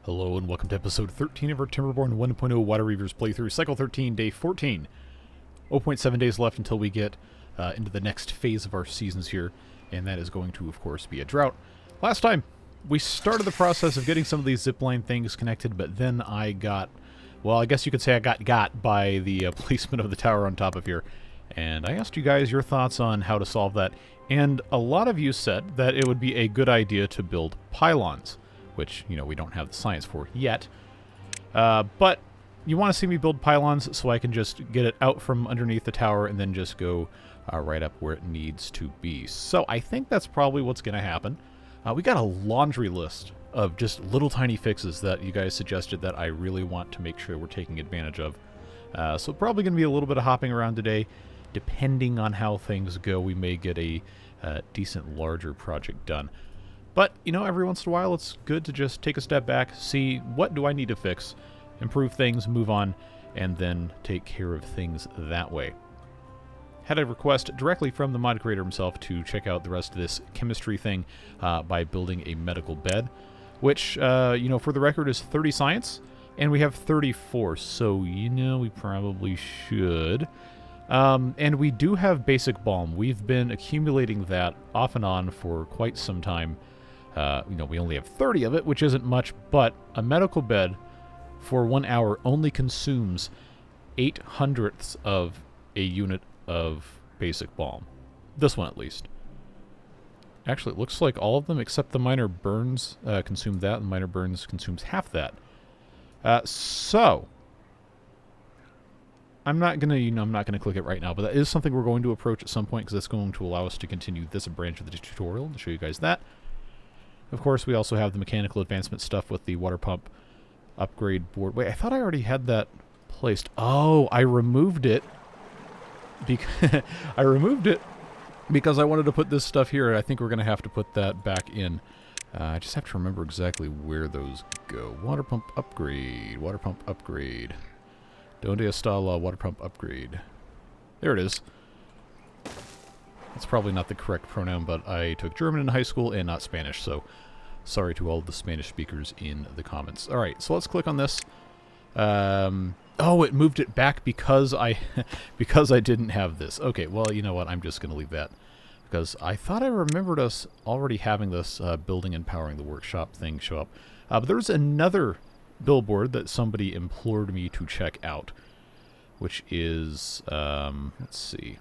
Hello and welcome to episode 13 of our Timberborn 1.0 Waterbeavers playthrough, cycle 13, day 14. 0.7 days left until we get into the next phase of our seasons here, and that is going to, of course, be a drought. Last time, we started the process of getting some of these zipline things connected, but then I got, well, I guess you could say I got by the placement of the tower on top of here. And I asked you guys your thoughts on how to solve that, and a lot of you said that it would be a good idea to build pylons, which, you know, we don't have the science for yet. But you want to see me build pylons so I can just get it out from underneath the tower and then just go right up where it needs to be. So I think that's probably what's going to happen. We got a laundry list of just little tiny fixes that you guys suggested that I really want to make sure we're taking advantage of. So probably going to be a little bit of hopping around today. Depending on how things go, we may get a decent larger project done. But, you know, every once in a while it's good to just take a step back, see what do I need to fix, improve things, move on, and then take care of things that way. Had a request directly from the mod creator himself to check out the rest of this chemistry thing by building a medical bed, which, you know, for the record is 30 science, and we have 34, so, you know, we probably should. And we do have basic balm. We've been accumulating that off and on for quite some time. You know, we only have 30 of it, which isn't much, but a medical bed for 1 hour only consumes 0.08 of a unit of basic balm. This one, at least. Actually, it looks like all of them, except the minor burns, consume that, and minor burns consumes half that. So, I'm not gonna, you know, I'm not gonna click it right now, but that is something we're going to approach at some point because that's going to allow us to continue this branch of the tutorial to show you guys that. Of course, we also have the mechanical advancement stuff with the water pump upgrade board. Wait, I thought I already had that placed. Oh, I removed it because I wanted to put this stuff here. I think we're gonna have to put that back in. I just have to remember exactly where those go. Water pump upgrade. Water pump upgrade. Donde está la water pump upgrade? There it is. That's probably not the correct pronoun, but I took German in high school and not Spanish, so sorry to all the Spanish speakers in the comments. Alright, so let's click on this. Oh, it moved it back because I didn't have this. Okay, well, you know what? I'm just going to leave that. Because I thought I remembered us already having this building and powering the workshop thing show up. But there's another billboard that somebody implored me to check out, which is, let's see.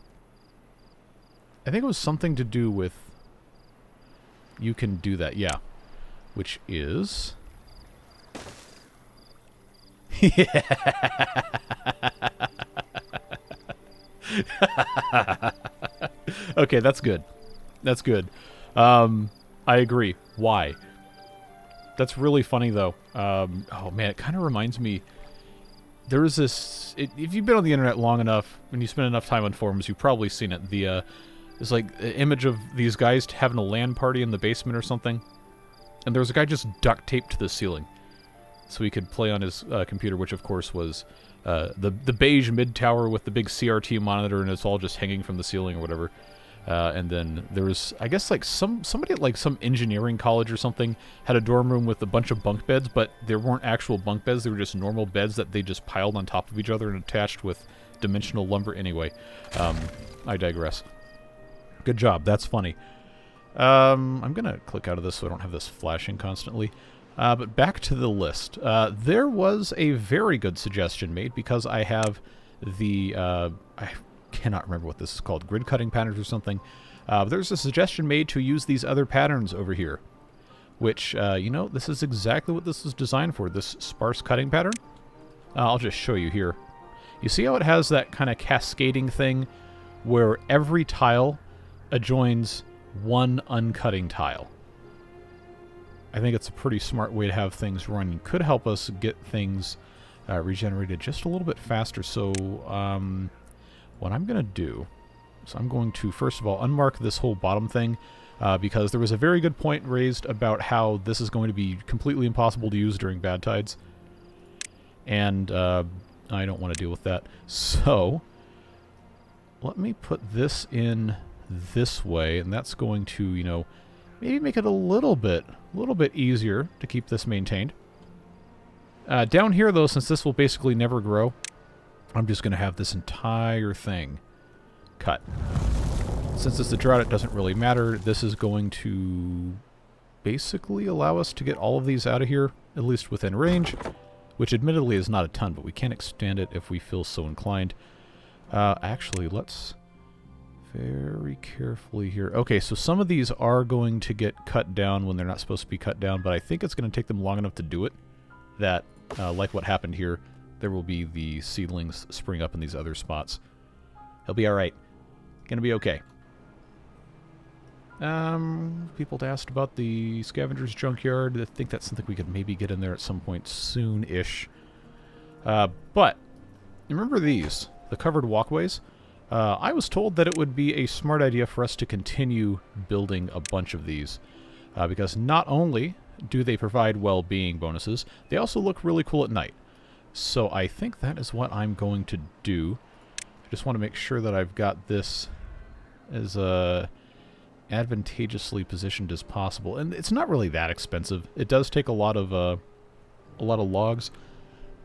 I think it was something to do with, you can do that, yeah. Which is... Okay, that's good. That's good. I agree. Why? That's really funny, though. Oh, man, it kind of reminds me... There is this... if you've been on the internet long enough, and you spend enough time on forums, you've probably seen it. There's like an image of these guys having a LAN party in the basement or something. And there was a guy just duct taped to the ceiling. So he could play on his computer, which of course was the beige mid-tower with the big CRT monitor, and it's all just hanging from the ceiling or whatever. And then there was, I guess, like somebody at like some engineering college or something had a dorm room with a bunch of bunk beds, but there weren't actual bunk beds. They were just normal beds that they just piled on top of each other and attached with dimensional lumber. Anyway, I digress. Good job. That's funny. I'm going to click out of this so I don't have this flashing constantly. But back to the list. There was a very good suggestion made because I have the... I cannot remember what this is called. Grid cutting patterns or something. There's a suggestion made to use these other patterns over here. Which, you know, this is exactly what this is designed for. This sparse cutting pattern. I'll just show you here. You see how it has that kind of cascading thing where every tile adjoins one uncutting tile. I think it's a pretty smart way to have things run and could help us get things regenerated just a little bit faster. So what I'm going to do is I'm going to, first of all, unmark this whole bottom thing because there was a very good point raised about how this is going to be completely impossible to use during bad tides. And I don't want to deal with that. So let me put this in this way, and that's going to, you know, maybe make it a little bit easier to keep this maintained. Down here, though, since this will basically never grow, I'm just going to have this entire thing cut. Since it's a drought, it doesn't really matter. This is going to basically allow us to get all of these out of here, at least within range, which admittedly is not a ton, but we can extend it if we feel so inclined. Actually, let's very carefully here. Okay, so some of these are going to get cut down when they're not supposed to be cut down, but I think it's going to take them long enough to do it that, like what happened here, there will be the seedlings spring up in these other spots. He'll be alright. Gonna be okay. People asked about the scavenger's junkyard. I think that's something we could maybe get in there at some point soon-ish. But, remember these, the covered walkways? I was told that it would be a smart idea for us to continue building a bunch of these. Because not only do they provide well-being bonuses, they also look really cool at night. So I think that is what I'm going to do. I just want to make sure that I've got this as advantageously positioned as possible. And it's not really that expensive. It does take a lot of logs,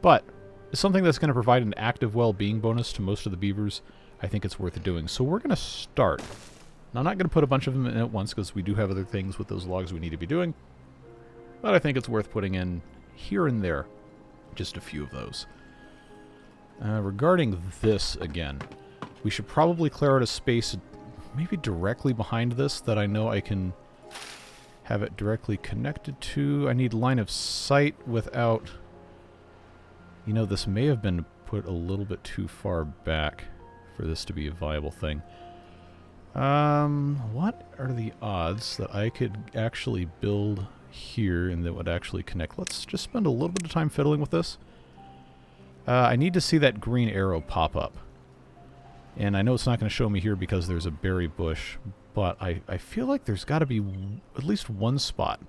but it's something that's going to provide an active well-being bonus to most of the beavers. I think it's worth doing. So we're going to start. Now, I'm not going to put a bunch of them in at once because we do have other things with those logs we need to be doing. But I think it's worth putting in here and there. Just a few of those. Regarding this again, we should probably clear out a space maybe directly behind this that I know I can have it directly connected to. I need line of sight without... You know, this may have been put a little bit too far back for this to be a viable thing. What are the odds that I could actually build here and that would actually connect? Let's just spend a little bit of time fiddling with this. I need to see that green arrow pop up. And I know it's not going to show me here because there's a berry bush, but I feel like there's got to be at least one spot.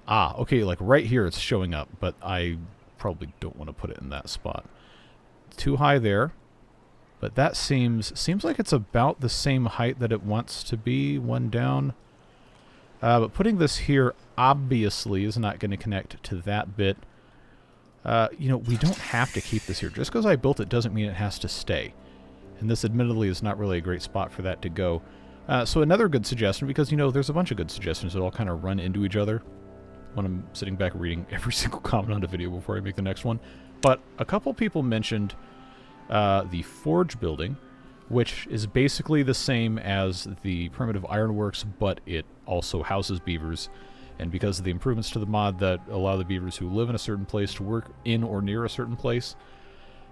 Ah, okay, like right here it's showing up, but I probably don't want to put it in that spot. Too high there. But that seems like it's about the same height that it wants to be, one down. But putting this here obviously is not going to connect to that bit. You know, we don't have to keep this here. Just because I built it doesn't mean it has to stay. And this admittedly is not really a great spot for that to go. So another good suggestion, because, you know, there's a bunch of good suggestions that all kind of run into each other when I'm sitting back reading every single comment on the video before I make the next one. But a couple people mentioned the forge building, which is basically the same as the primitive ironworks, but it also houses beavers. And because of the improvements to the mod that allow the beavers who live in a certain place to work in or near a certain place,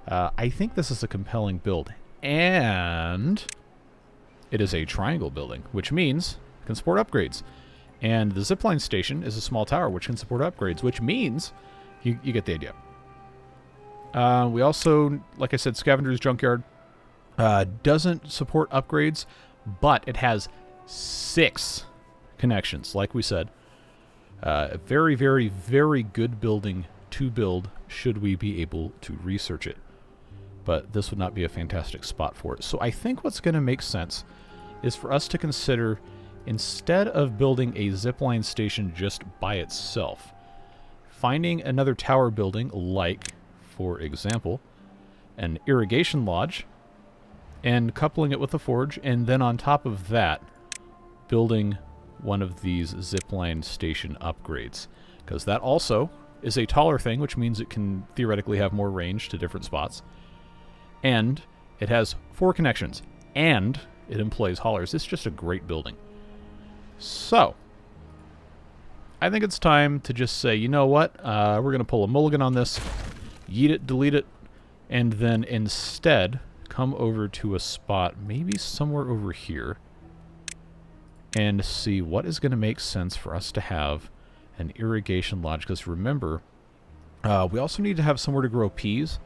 I think this is a compelling build. And it is a triangle building, which means it can support upgrades. And the zipline station is a small tower, which can support upgrades, which means you get the idea. We also, like I said, Scavenger's Junkyard doesn't support upgrades, but it has 6 connections, like we said. A very, very, very good building to build should we be able to research it. But this would not be a fantastic spot for it. So I think what's going to make sense is for us to consider, instead of building a zipline station just by itself, finding another tower building like, for example, an irrigation lodge, and coupling it with a forge, and then on top of that, building one of these zipline station upgrades. Because that also is a taller thing, which means it can theoretically have more range to different spots. And it has 4 connections, and it employs haulers. It's just a great building. So, I think it's time to just say, you know what, we're going to pull a mulligan on this, yeet it, delete it, and then instead come over to a spot, maybe somewhere over here, and see what is going to make sense for us to have an irrigation lodge. Because remember, we also need to have somewhere to grow peas,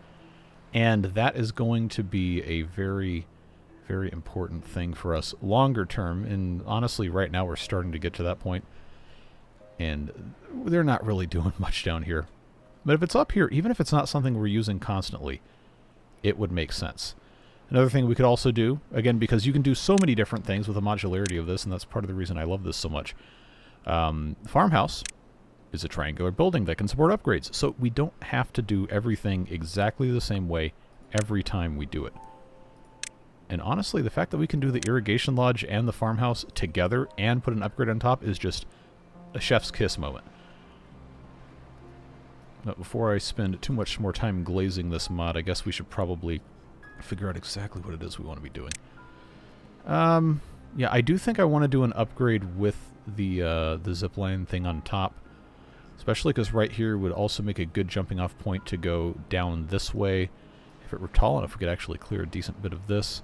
and that is going to be a very, very important thing for us longer term. And honestly, right now we're starting to get to that point, and they're not really doing much down here. But if it's up here, even if it's not something we're using constantly, it would make sense. Another thing we could also do, again, because you can do so many different things with the modularity of this, and that's part of the reason I love this so much. Farmhouse is a triangular building that can support upgrades. So we don't have to do everything exactly the same way every time we do it. And honestly, the fact that we can do the irrigation lodge and the farmhouse together and put an upgrade on top is just a chef's kiss moment. But before I spend too much more time glazing this mod, I guess we should probably figure out exactly what it is we want to be doing. Yeah, I do think I want to do an upgrade with the zipline thing on top. Especially because right here would also make a good jumping off point to go down this way. If it were tall enough, we could actually clear a decent bit of this.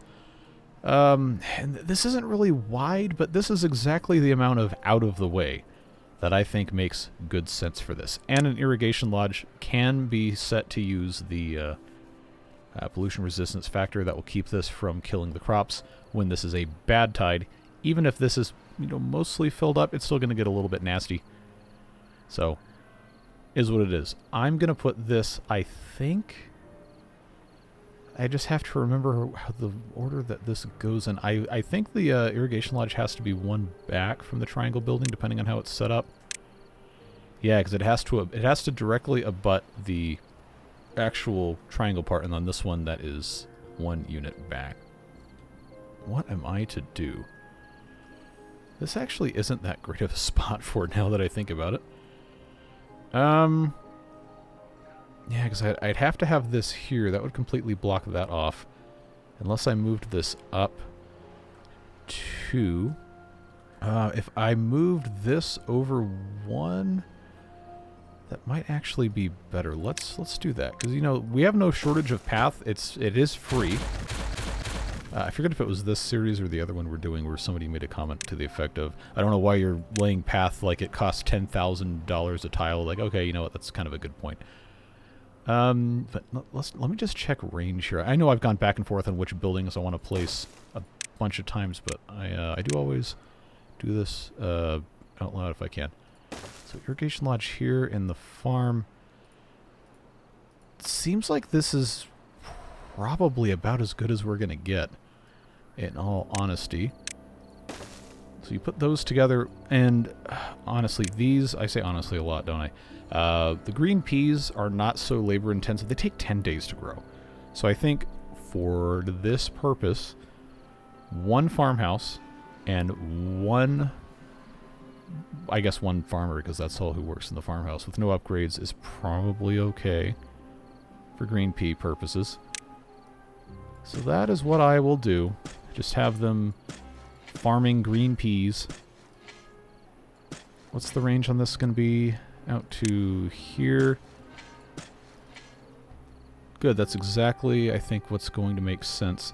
And this isn't really wide, but this is exactly the amount of out of the way that I think makes good sense for this. And an irrigation lodge can be set to use the pollution resistance factor that will keep this from killing the crops when this is a bad tide. Even if this is, mostly filled up, it's still going to get a little bit nasty. So, is what it is. I'm going to put this, I think... I just have to remember how the order that this goes in. I think the irrigation lodge has to be one back from the triangle building, depending on how it's set up. Yeah, because it has to directly abut the actual triangle part, and then this one that is one unit back. What am I to do? This actually isn't that great of a spot for it now that I think about it. Yeah, because I'd have to have this here. That would completely block that off. Unless I moved this up to... if I moved this over one, that might actually be better. Let's do that. Because, we have no shortage of path. It is free. I forget if it was this series or the other one we're doing where somebody made a comment to the effect of, I don't know why you're laying path like it costs $10,000 a tile. Like, okay, you know what? That's kind of a good point. But let me just check range here. I know I've gone back and forth on which buildings I want to place a bunch of times, but I do always do this out loud if I can. So irrigation lodge here in the farm. It seems like this is probably about as good as we're going to get, in all honesty. So you put those together, and honestly, these, I say honestly a lot, don't I? The green peas are not so labor intensive. They take 10 days to grow. So I think for this purpose, one farmhouse and one farmer, because that's all who works in the farmhouse, with no upgrades is probably okay for green pea purposes. So that is what I will do. Just have them farming green peas. What's the range on this going to be? Out to here. Good, that's exactly, I think, what's going to make sense.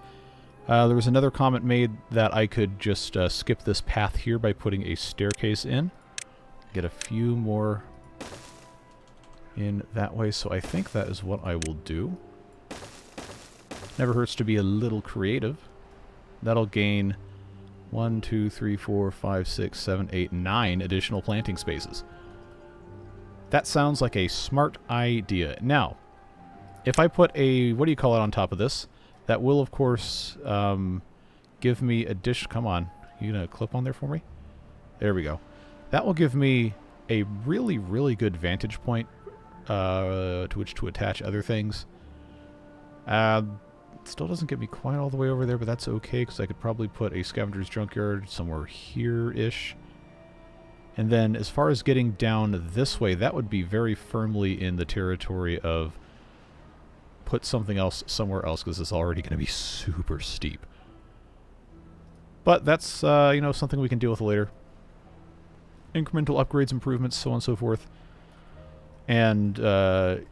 There was another comment made that I could just skip this path here by putting a staircase in. Get a few more in that way, so I think that is what I will do. Never hurts to be a little creative. That'll gain 1, 2, 3, 4, 5, 6, 7, 8, 9 additional planting spaces. That sounds like a smart idea. Now, if I put a, what do you call it on top of this, that will, of course, give me a dish. Come on. You gonna clip on there for me? There we go. That will give me a really, really good vantage point to which to attach other things. Still doesn't get me quite all the way over there, but that's okay, because I could probably put a scavenger's junkyard somewhere here-ish. And then, as far as getting down this way, that would be very firmly in the territory of put something else somewhere else, because it's already going to be super steep. But that's, something we can deal with later. Incremental upgrades, improvements, so on and so forth. And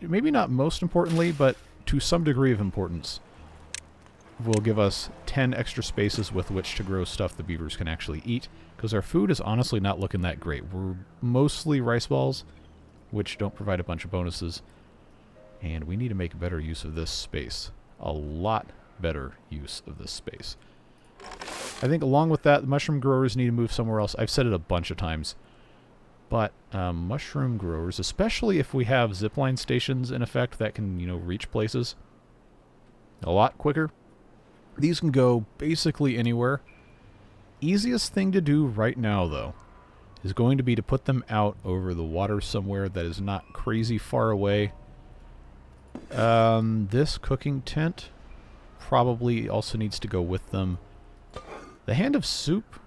maybe not most importantly, but to some degree of importance, will give us 10 extra spaces with which to grow stuff the beavers can actually eat, because our food is honestly not looking that great. We're mostly rice balls, which don't provide a bunch of bonuses, and we need to make better use of this space. A lot better use of this space. I think along with that, the mushroom growers need to move somewhere else. I've said it a bunch of times, but mushroom growers, especially if we have zipline stations in effect that can, reach places a lot quicker. These can go basically anywhere. Easiest thing to do right now, though, is going to be to put them out over the water somewhere that is not crazy far away. This cooking tent probably also needs to go with them. The hand of soup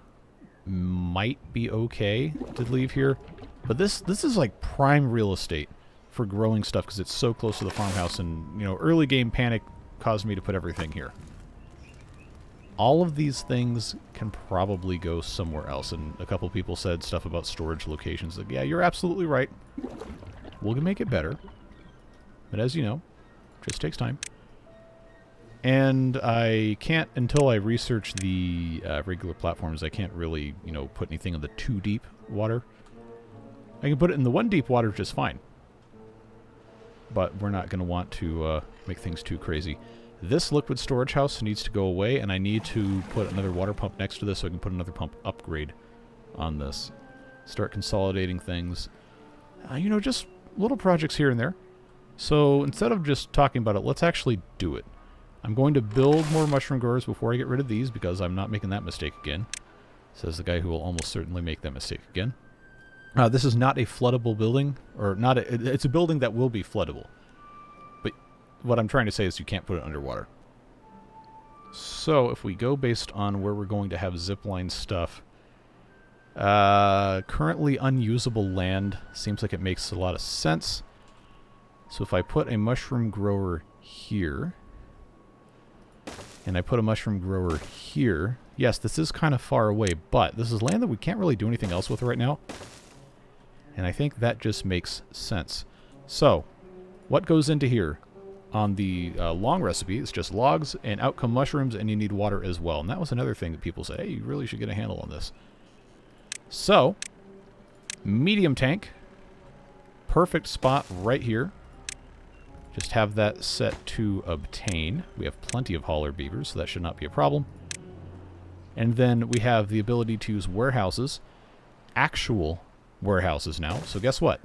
might be okay to leave here, but this is like prime real estate for growing stuff because it's so close to the farmhouse, and you know, early game panic caused me to put everything here. All of these things can probably go somewhere else, and a couple people said stuff about storage locations. Like, yeah, you're absolutely right. We'll make it better. But as you know, it just takes time. And I can't, until I research the regular platforms, I can't really, you know, put anything in the too deep water. I can put it in the 1 deep water just fine. But we're not going to want to make things too crazy. This liquid storage house needs to go away, and I need to put another water pump next to this so I can put another pump upgrade on this. Start consolidating things. You know, just little projects here and there. So instead of just talking about it, let's actually do it. I'm going to build more mushroom growers before I get rid of these because I'm not making that mistake again. Says the guy who will almost certainly make that mistake again. This is not a floodable building, or not. It's a building that will be floodable. But what I'm trying to say is you can't put it underwater. So if we go based on where we're going to have zipline stuff, currently unusable land seems like it makes a lot of sense. So if I put a mushroom grower here, and I put a mushroom grower here, yes, this is kind of far away, but this is land that we can't really do anything else with right now. And I think that just makes sense. So, what goes into here? On the long recipe, it's just logs, and out come mushrooms, and you need water as well. And that was another thing that people said, hey, you really should get a handle on this. So, medium tank. Perfect spot right here. Just have that set to obtain. We have plenty of hauler beavers, so that should not be a problem. And then we have the ability to use warehouses. Actual warehouses now. So guess what?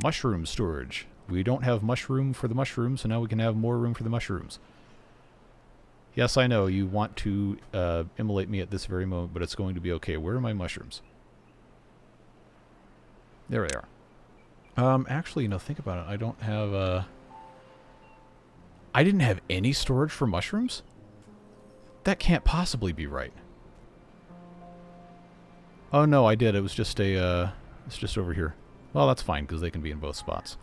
Mushroom storage. We don't have mushroom for the mushrooms, so now we can have more room for the mushrooms. Yes, I know you want to immolate me at this very moment, but it's going to be okay. Where are my mushrooms? There they are. Actually, you know, think about it. I don't have, I didn't have any storage for mushrooms? That can't possibly be right. Oh, no, I did. It was just a, it's just over here. Well, that's fine, because they can be in both spots.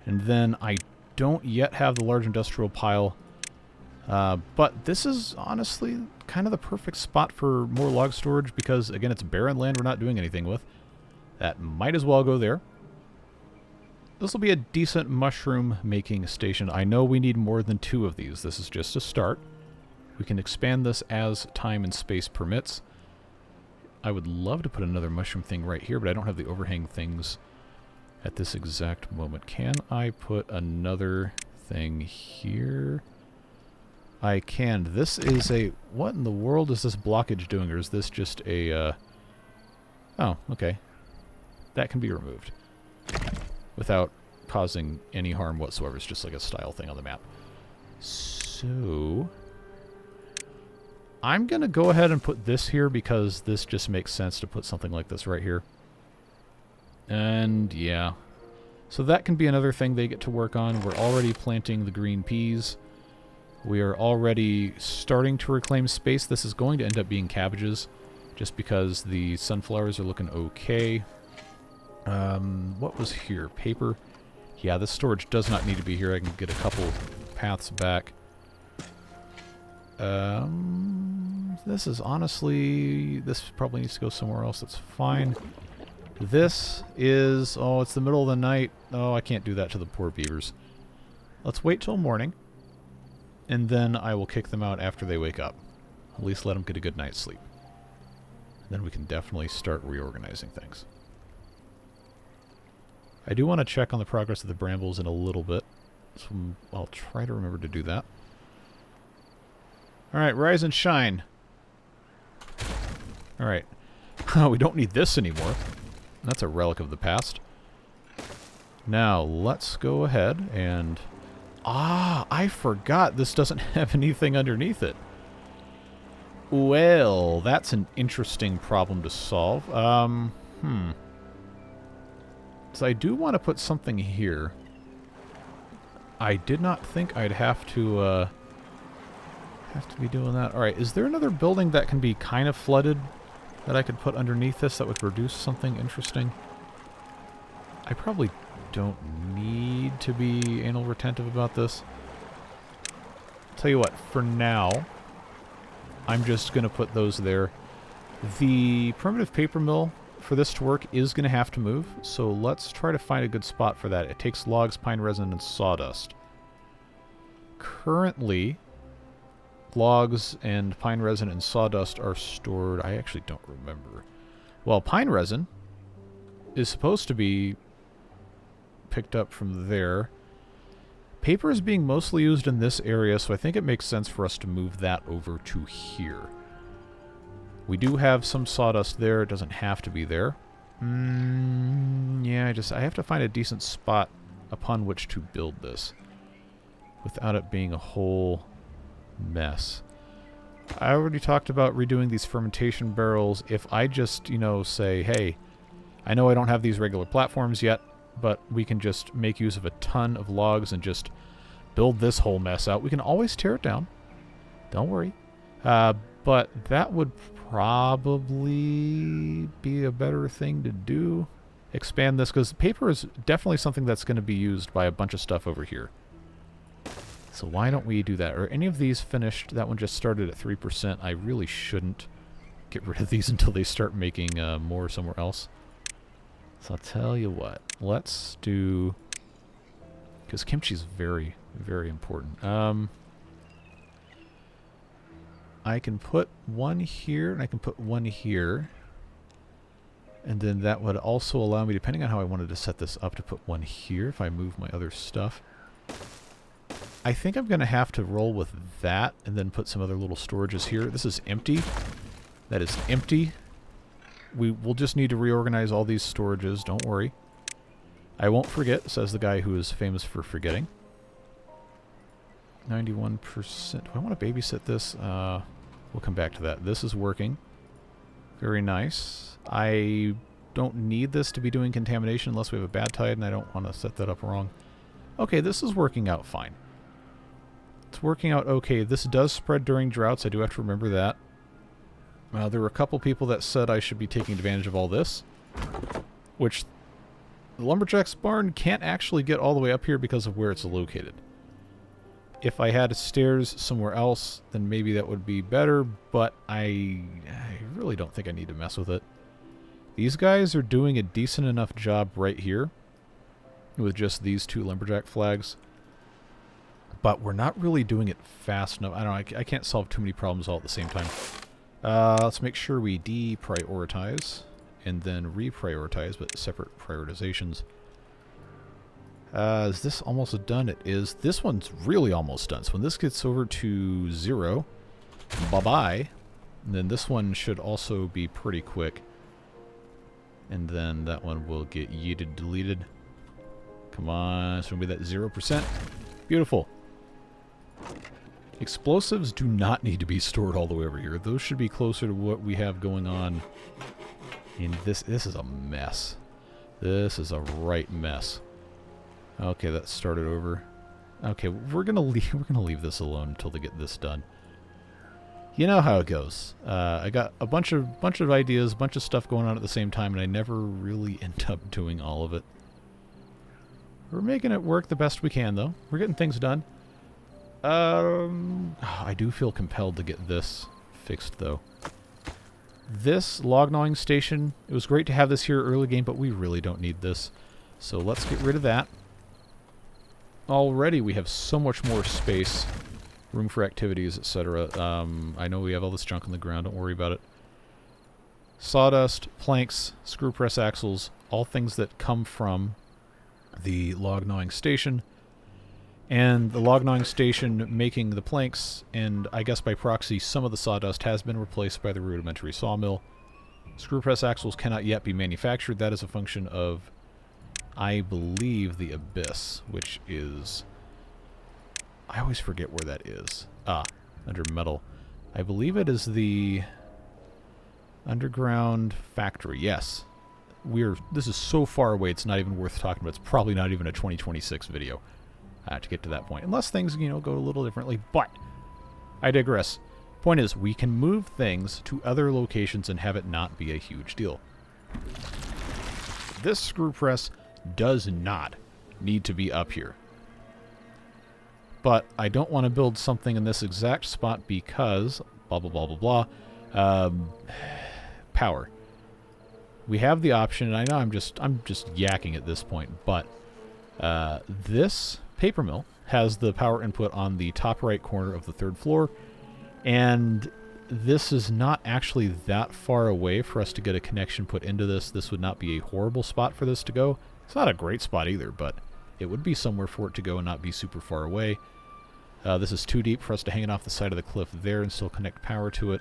And then I don't yet have the large industrial pile. But this is honestly kind of the perfect spot for more log storage, because, again, it's barren land we're not doing anything with. That might as well go there. This will be a decent mushroom making station. I know we need more than 2 of these. This is just a start. We can expand this as time and space permits. I would love to put another mushroom thing right here, but I don't have the overhang things at this exact moment. Can I put another thing here? I can. This is a... What in the world is this blockage doing, or is this just a... Oh, okay. That can be removed without causing any harm whatsoever. It's just like a style thing on the map. So... I'm going to go ahead and put this here because this just makes sense to put something like this right here. And, yeah. So that can be another thing they get to work on. We're already planting the green peas. We are already starting to reclaim space. This is going to end up being cabbages just because the sunflowers are looking okay. What was here? Paper? Yeah, this storage does not need to be here. I can get a couple paths back. This is honestly... This probably needs to go somewhere else. That's fine. This is... Oh, it's the middle of the night. Oh, I can't do that to the poor beavers. Let's wait till morning. And then I will kick them out after they wake up. At least let them get a good night's sleep. Then we can definitely start reorganizing things. I do want to check on the progress of the brambles in a little bit. So I'll try to remember to do that. Alright, rise and shine. Alright. We don't need this anymore. That's a relic of the past. Now, let's go ahead and... Ah, I forgot this doesn't have anything underneath it. Well, that's an interesting problem to solve. So I do want to put something here. I did not think I'd have to be doing that. Alright, is there another building that can be kind of flooded that I could put underneath this that would produce something interesting? I probably don't need to be anal retentive about this. Tell you what, for now, I'm just going to put those there. The primitive paper mill for this to work is going to have to move, so let's try to find a good spot for that. It takes logs, pine resin, and sawdust. Currently, logs and pine resin and sawdust are stored... I actually don't remember. Well, pine resin is supposed to be picked up from there. Paper is being mostly used in this area, so I think it makes sense for us to move that over to here. We do have some sawdust there. It doesn't have to be there. Yeah, I have to find a decent spot upon which to build this without it being a whole mess. I already talked about redoing these fermentation barrels. If I just, you know, say, hey, I know I don't have these regular platforms yet, but we can just make use of a ton of logs and just build this whole mess out. We can always tear it down. Don't worry. But that would probably be a better thing to do. Expand this, because paper is definitely something that's going to be used by a bunch of stuff over here. So why don't we do that? Are any of these finished? That one just started at 3%. I really shouldn't get rid of these until they start making more somewhere else. So I'll tell you what. Let's do... because kimchi's very, very important. I can put one here, and I can put one here. And then that would also allow me, depending on how I wanted to set this up, to put one here if I move my other stuff. I think I'm going to have to roll with that and then put some other little storages here. This is empty. That is empty. We'll just need to reorganize all these storages. Don't worry. I won't forget, says the guy who is famous for forgetting. 91%. Do I want to babysit this? We'll come back to that. This is working. Very nice. I don't need this to be doing contamination unless we have a bad tide, and I don't want to set that up wrong. Okay, this is working out fine. It's working out okay. This does spread during droughts. I do have to remember that. There were a couple people that said I should be taking advantage of all this, which the lumberjack's barn can't actually get all the way up here because of where it's located. If I had stairs somewhere else, then maybe that would be better, but I really don't think I need to mess with it. These guys are doing a decent enough job right here with just these two lumberjack flags, but we're not really doing it fast enough. I don't know, I can't solve too many problems all at the same time. Let's make sure we deprioritize and then reprioritize, but separate prioritizations. Is this almost done? It is. This one's really almost done. So when this gets over to 0, bye-bye. And then this one should also be pretty quick. And then that one will get yeeted, deleted. Come on, it's going to be that 0%. Beautiful. Explosives do not need to be stored all the way over here. Those should be closer to what we have going on. And this is a mess. This is a right mess. Okay, that started over. Okay, we're gonna leave this alone until they get this done. You know how it goes. I got a bunch of ideas, a bunch of stuff going on at the same time, and I never really end up doing all of it. We're making it work the best we can, though. We're getting things done. I do feel compelled to get this fixed, though. This log gnawing station, it was great to have this here early game, but we really don't need this. So let's get rid of that. Already we have so much more space, room for activities, etc. I know we have all this junk on the ground, don't worry about it. Sawdust, planks, screw press axles, all things that come from the log gnawing station. And the log gnawing station making the planks, and I guess by proxy some of the sawdust has been replaced by the rudimentary sawmill. Screw press axles cannot yet be manufactured. That is a function of, I believe, the Abyss, which is... I always forget where that is. Ah, under metal. I believe it is the underground factory. Yes. This is so far away, it's not even worth talking about. It's probably not even a 2026 video to get to that point. Unless things, you know, go a little differently. But I digress. Point is, we can move things to other locations and have it not be a huge deal. This screw press does not need to be up here. But I don't want to build something in this exact spot because blah, blah, blah, blah, blah. Power. We have the option, and I know I'm just yakking at this point, but this paper mill has the power input on the top right corner of the 3rd floor, and this is not actually that far away for us to get a connection put into this. This would not be a horrible spot for this to go. It's not a great spot either, but it would be somewhere for it to go and not be super far away. This is too deep for us to hang it off the side of the cliff there and still connect power to it.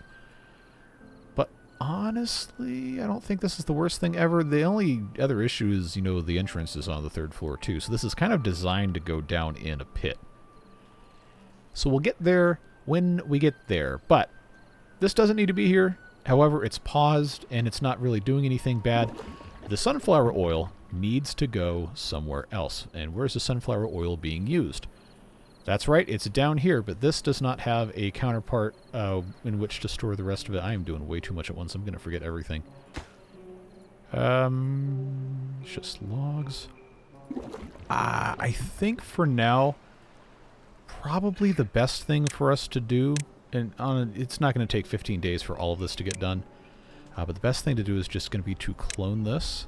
But honestly, I don't think this is the worst thing ever. The only other issue is, you know, the entrance is on the 3rd floor too. So this is kind of designed to go down in a pit. So we'll get there when we get there. But this doesn't need to be here. However, it's paused and it's not really doing anything bad. The sunflower oil needs to go somewhere else. And where's the sunflower oil being used? That's right, it's down here, but this does not have a counterpart in which to store the rest of it. I am doing way too much at once. I'm going to forget everything. It's just logs. I think for now, probably the best thing for us to do, and it's not going to take 15 days for all of this to get done, but the best thing to do is just going to be to clone this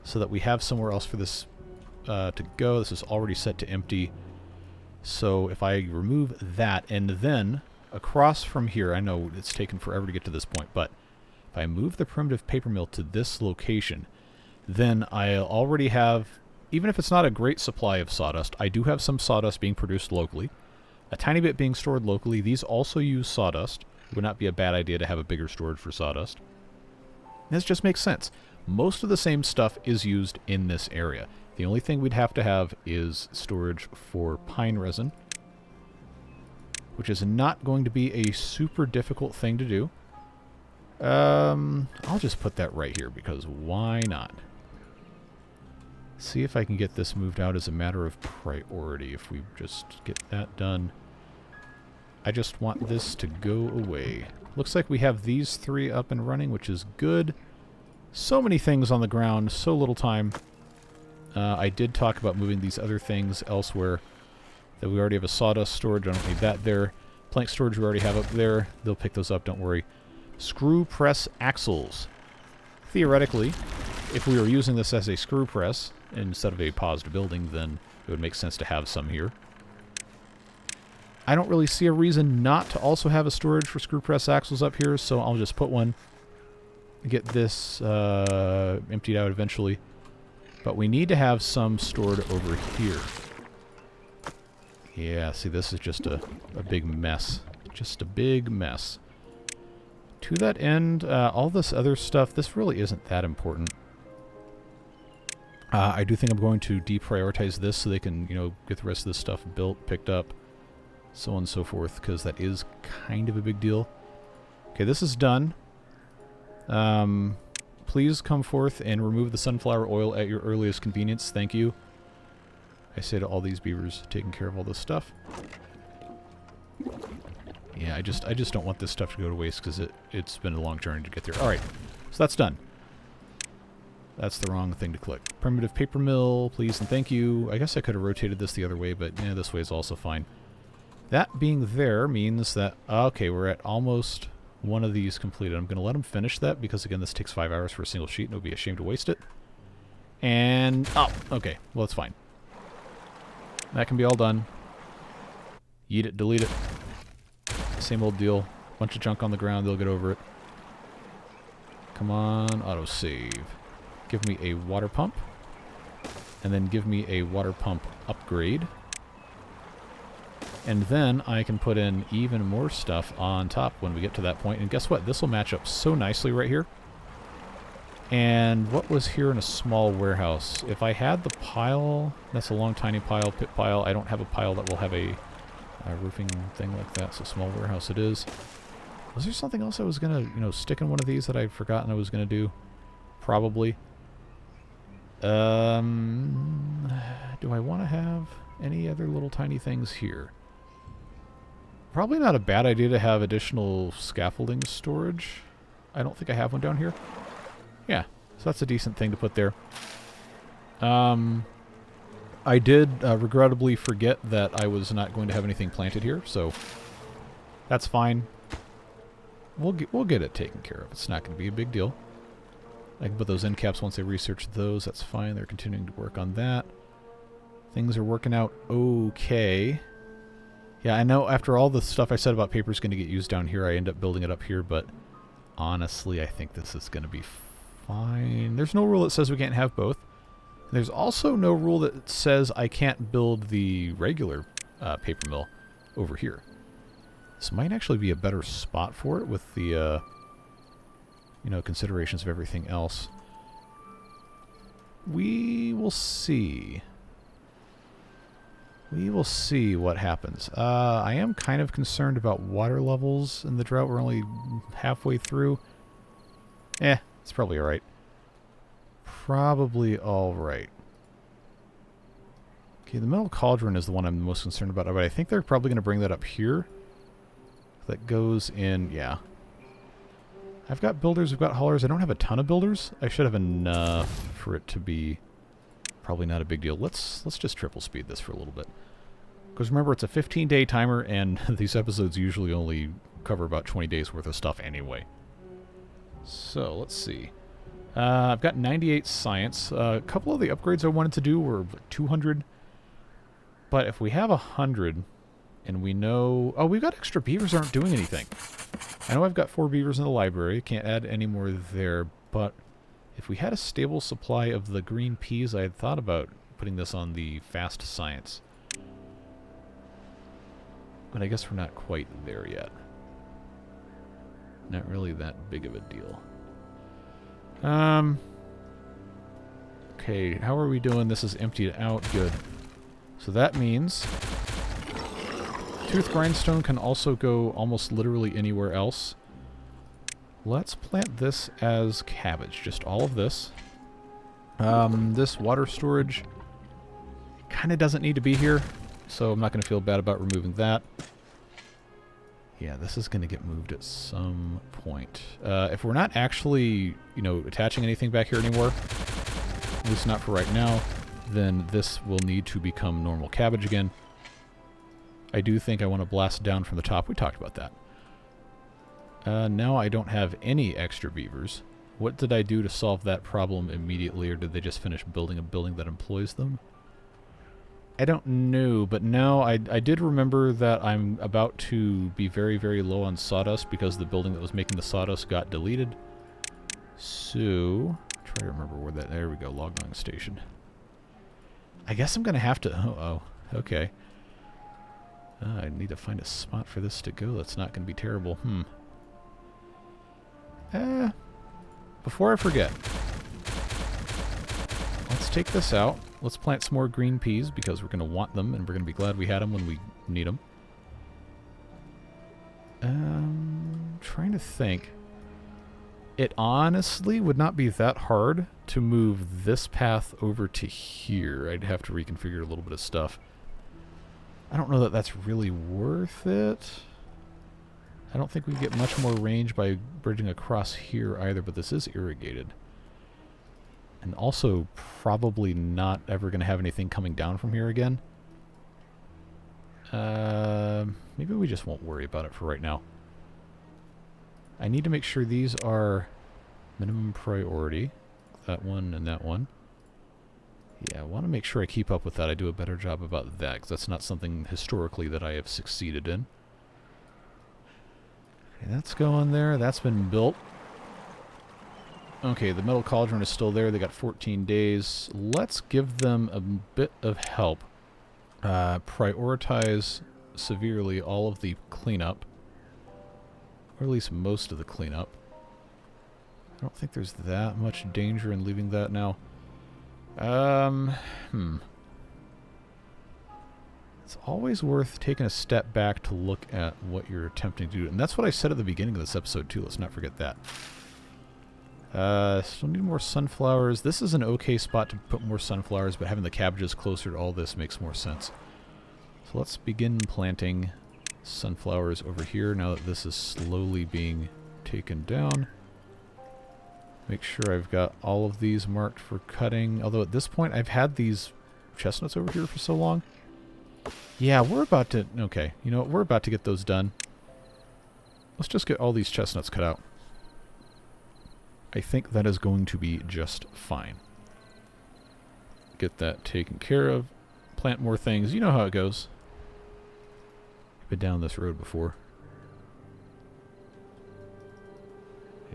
so that we have somewhere else for this to go. This is already set to empty. So if I remove that, and then across from here, I know it's taken forever to get to this point, but if I move the primitive paper mill to this location, then I'll already have, even if it's not a great supply of sawdust, I do have some sawdust being produced locally, a tiny bit being stored locally. These also use sawdust. It would not be a bad idea to have a bigger storage for sawdust. This just makes sense. Most of the same stuff is used in this area. The only thing we'd have to have is storage for pine resin, which is not going to be a super difficult thing to do. I'll just put that right here because why not? See if I can get this moved out as a matter of priority. If we just get that done. I just want this to go away. Looks like we have these 3 up and running, which is good. So many things on the ground, so little time. I did talk about moving these other things elsewhere. That we already have a sawdust storage. I don't need that there. Plank storage we already have up there. They'll pick those up, don't worry. Screw press axles. Theoretically, if we were using this as a screw press instead of a paused building, then it would make sense to have some here. I don't really see a reason not to also have a storage for screw press axles up here, so I'll just put one. Get this emptied out eventually. But we need to have some stored over here. Yeah, see, this is just a big mess. Just a big mess. To that end, all this other stuff, this really isn't that important. I do think I'm going to deprioritize this so they can, you know, get the rest of this stuff built, picked up, so on and so forth, because that is kind of a big deal. Okay, this is done. Please come forth and remove the sunflower oil at your earliest convenience. Thank you. I say to all these beavers taking care of all this stuff. Yeah, I just don't want this stuff to go to waste because it's been a long journey to get there. Alright, so that's done. That's the wrong thing to click. Primitive paper mill, please and thank you. I guess I could have rotated this the other way, but yeah, this way is also fine. That being there means that, okay, we're at almost one of these completed. I'm going to let them finish that because, again, this takes 5 hours for a single sheet and it would be a shame to waste it. And, oh, okay, well, it's fine. That can be all done. Yeet it, delete it. Same old deal. Bunch of junk on the ground, they'll get over it. Come on, autosave. Give me a water pump. And then give me a water pump upgrade. And then I can put in even more stuff on top when we get to that point. And guess what? This will match up so nicely right here. And what was here in a small warehouse? If I had the pile, that's a long tiny pile, pit pile. I don't have a pile that will have a roofing thing like that, so small warehouse it is. Was there something else I was going to, stick in one of these that I'd forgotten I was going to do? Probably. Do I want to have any other little tiny things here? Probably not a bad idea to have additional scaffolding storage. I don't think I have one down here. Yeah, so that's a decent thing to put there. I did regrettably forget that I was not going to have anything planted here, so that's fine. We'll get it taken care of. It's not going to be a big deal. I can put those end caps once they research those. That's fine. They're continuing to work on that. Things are working out okay. Yeah, I know after all the stuff I said about paper is going to get used down here, I end up building it up here, but honestly, I think this is going to be fine. There's no rule that says we can't have both. There's also no rule that says I can't build the regular paper mill over here. This might actually be a better spot for it with the, considerations of everything else. We will see. We will see what happens. I am kind of concerned about water levels in the drought. We're only halfway through. It's probably alright. Probably alright. Okay, the metal cauldron is the one I'm most concerned about, but I think they're probably going to bring that up here. That goes in, yeah. I've got builders, I've got haulers. I don't have a ton of builders. I should have enough for it to be probably not a big deal. Let's just triple speed this for a little bit. Because remember, it's a 15-day timer, and these episodes usually only cover about 20 days worth of stuff anyway. So, let's see. I've got 98 science. A couple of the upgrades I wanted to do were 200. But if we have 100, and we know... Oh, we've got extra beavers that aren't doing anything. I know I've got 4 beavers in the library. Can't add any more there, but if we had a stable supply of the green peas, I had thought about putting this on the fast science. But I guess we're not quite there yet. Not really that big of a deal. Okay, how are we doing? This is emptied out. Good. So that means tooth grindstone can also go almost literally anywhere else. Let's plant this as cabbage. Just all of this. This water storage kind of doesn't need to be here, so I'm not going to feel bad about removing that. Yeah, this is going to get moved at some point. If we're not actually, attaching anything back here anymore, at least not for right now, then this will need to become normal cabbage again. I do think I want to blast down from the top. We talked about that. Now I don't have any extra beavers. What did I do to solve that problem immediately, or did they just finish building a building that employs them? I don't know, but now I did remember that I'm about to be very, very low on sawdust because the building that was making the sawdust got deleted. So, try to remember where that... There we go, logging station. I guess I'm going to have to... Oh, okay. I need to find a spot for this to go that's not going to be terrible. Before I forget, let's take this out. Let's plant some more green peas because we're going to want them, and we're going to be glad we had them when we need them. Trying to think. It honestly would not be that hard to move this path over to here. I'd have to reconfigure a little bit of stuff. I don't know that that's really worth it. I don't think we get much more range by bridging across here either, but this is irrigated. And also probably not ever going to have anything coming down from here again. Maybe we just won't worry about it for right now. I need to make sure these are minimum priority. That one and that one. Yeah, I want to make sure I keep up with that. I do a better job about that, because that's not something historically that I have succeeded in. Okay, that's going there. That's been built. Okay, the metal cauldron is still there. They got 14 days. Let's give them a bit of help. Prioritize severely all of the cleanup. Or at least most of the cleanup. I don't think there's that much danger in leaving that now. Let's It's always worth taking a step back to look at what you're attempting to do. And that's what I said at the beginning of this episode, too. Let's not forget that. Still need more sunflowers. This is an okay spot to put more sunflowers, but having the cabbages closer to all this makes more sense. So let's begin planting sunflowers over here now that this is slowly being taken down. Make sure I've got all of these marked for cutting. Although at this point, I've had these chestnuts over here for so long. Yeah, we're about to... Okay, you know what? We're about to get those done. Let's just get all these chestnuts cut out. I think that is going to be just fine. Get that taken care of. Plant more things. You know how it goes. Been down this road before.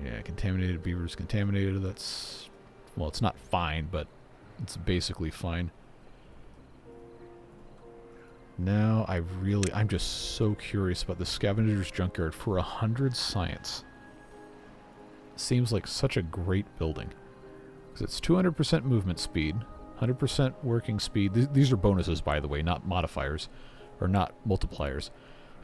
Yeah, contaminated beavers, contaminated. That's... Well, it's not fine, but it's basically fine. Now, I'm just so curious about the scavenger's junkyard for 100 science. Seems like such a great building. Because it's 200% movement speed, 100% working speed. These are bonuses, by the way, not modifiers, or not multipliers.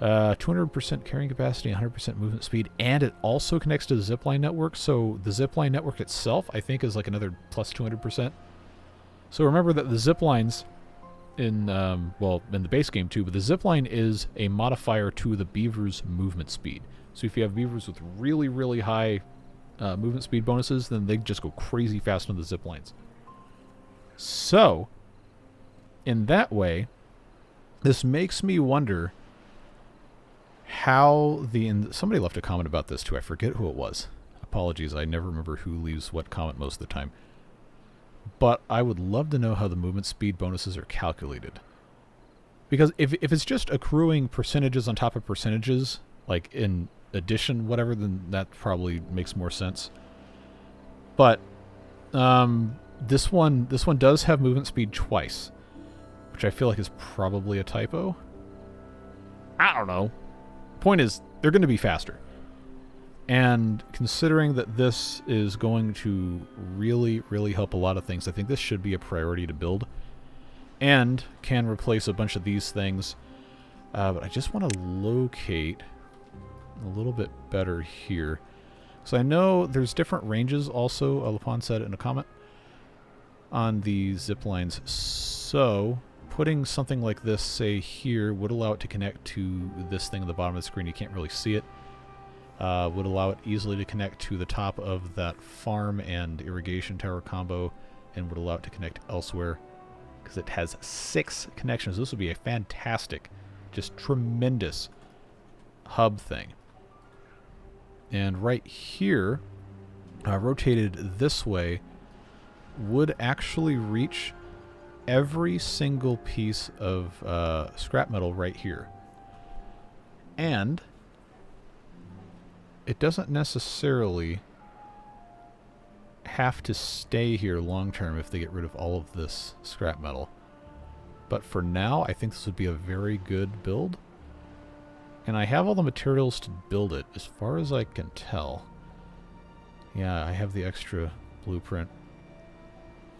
200% carrying capacity, 100% movement speed, and it also connects to the zipline network. So the zipline network itself, I think, is like another plus 200%. So remember that the ziplines in the base game too, but the zipline is a modifier to the beaver's movement speed. So if you have beavers with really, really high movement speed bonuses, then they just go crazy fast on the ziplines. So, in that way, this makes me wonder how somebody left a comment about this too. I forget who it was. Apologies, I never remember who leaves what comment most of the time. But I would love to know how the movement speed bonuses are calculated. Because if it's just accruing percentages on top of percentages, like in addition, whatever, then that probably makes more sense. But this one does have movement speed twice, which I feel like is probably a typo. I don't know. Point is, they're going to be faster. And considering that this is going to really, really help a lot of things, I think this should be a priority to build. And can replace a bunch of these things. But I just want to locate a little bit better here. So I know there's different ranges also, Lapon said in a comment, on the zip lines. So putting something like this, say here, would allow it to connect to this thing at the bottom of the screen. You can't really see it. Would allow it easily to connect to the top of that farm and irrigation tower combo, and would allow it to connect elsewhere because it has 6 connections. This would be a fantastic, just tremendous hub thing. And right here, rotated this way, would actually reach every single piece of scrap metal right here. And it doesn't necessarily have to stay here long term if they get rid of all of this scrap metal. But for now, I think this would be a very good build. And I have all the materials to build it, as far as I can tell. Yeah, I have the extra blueprint.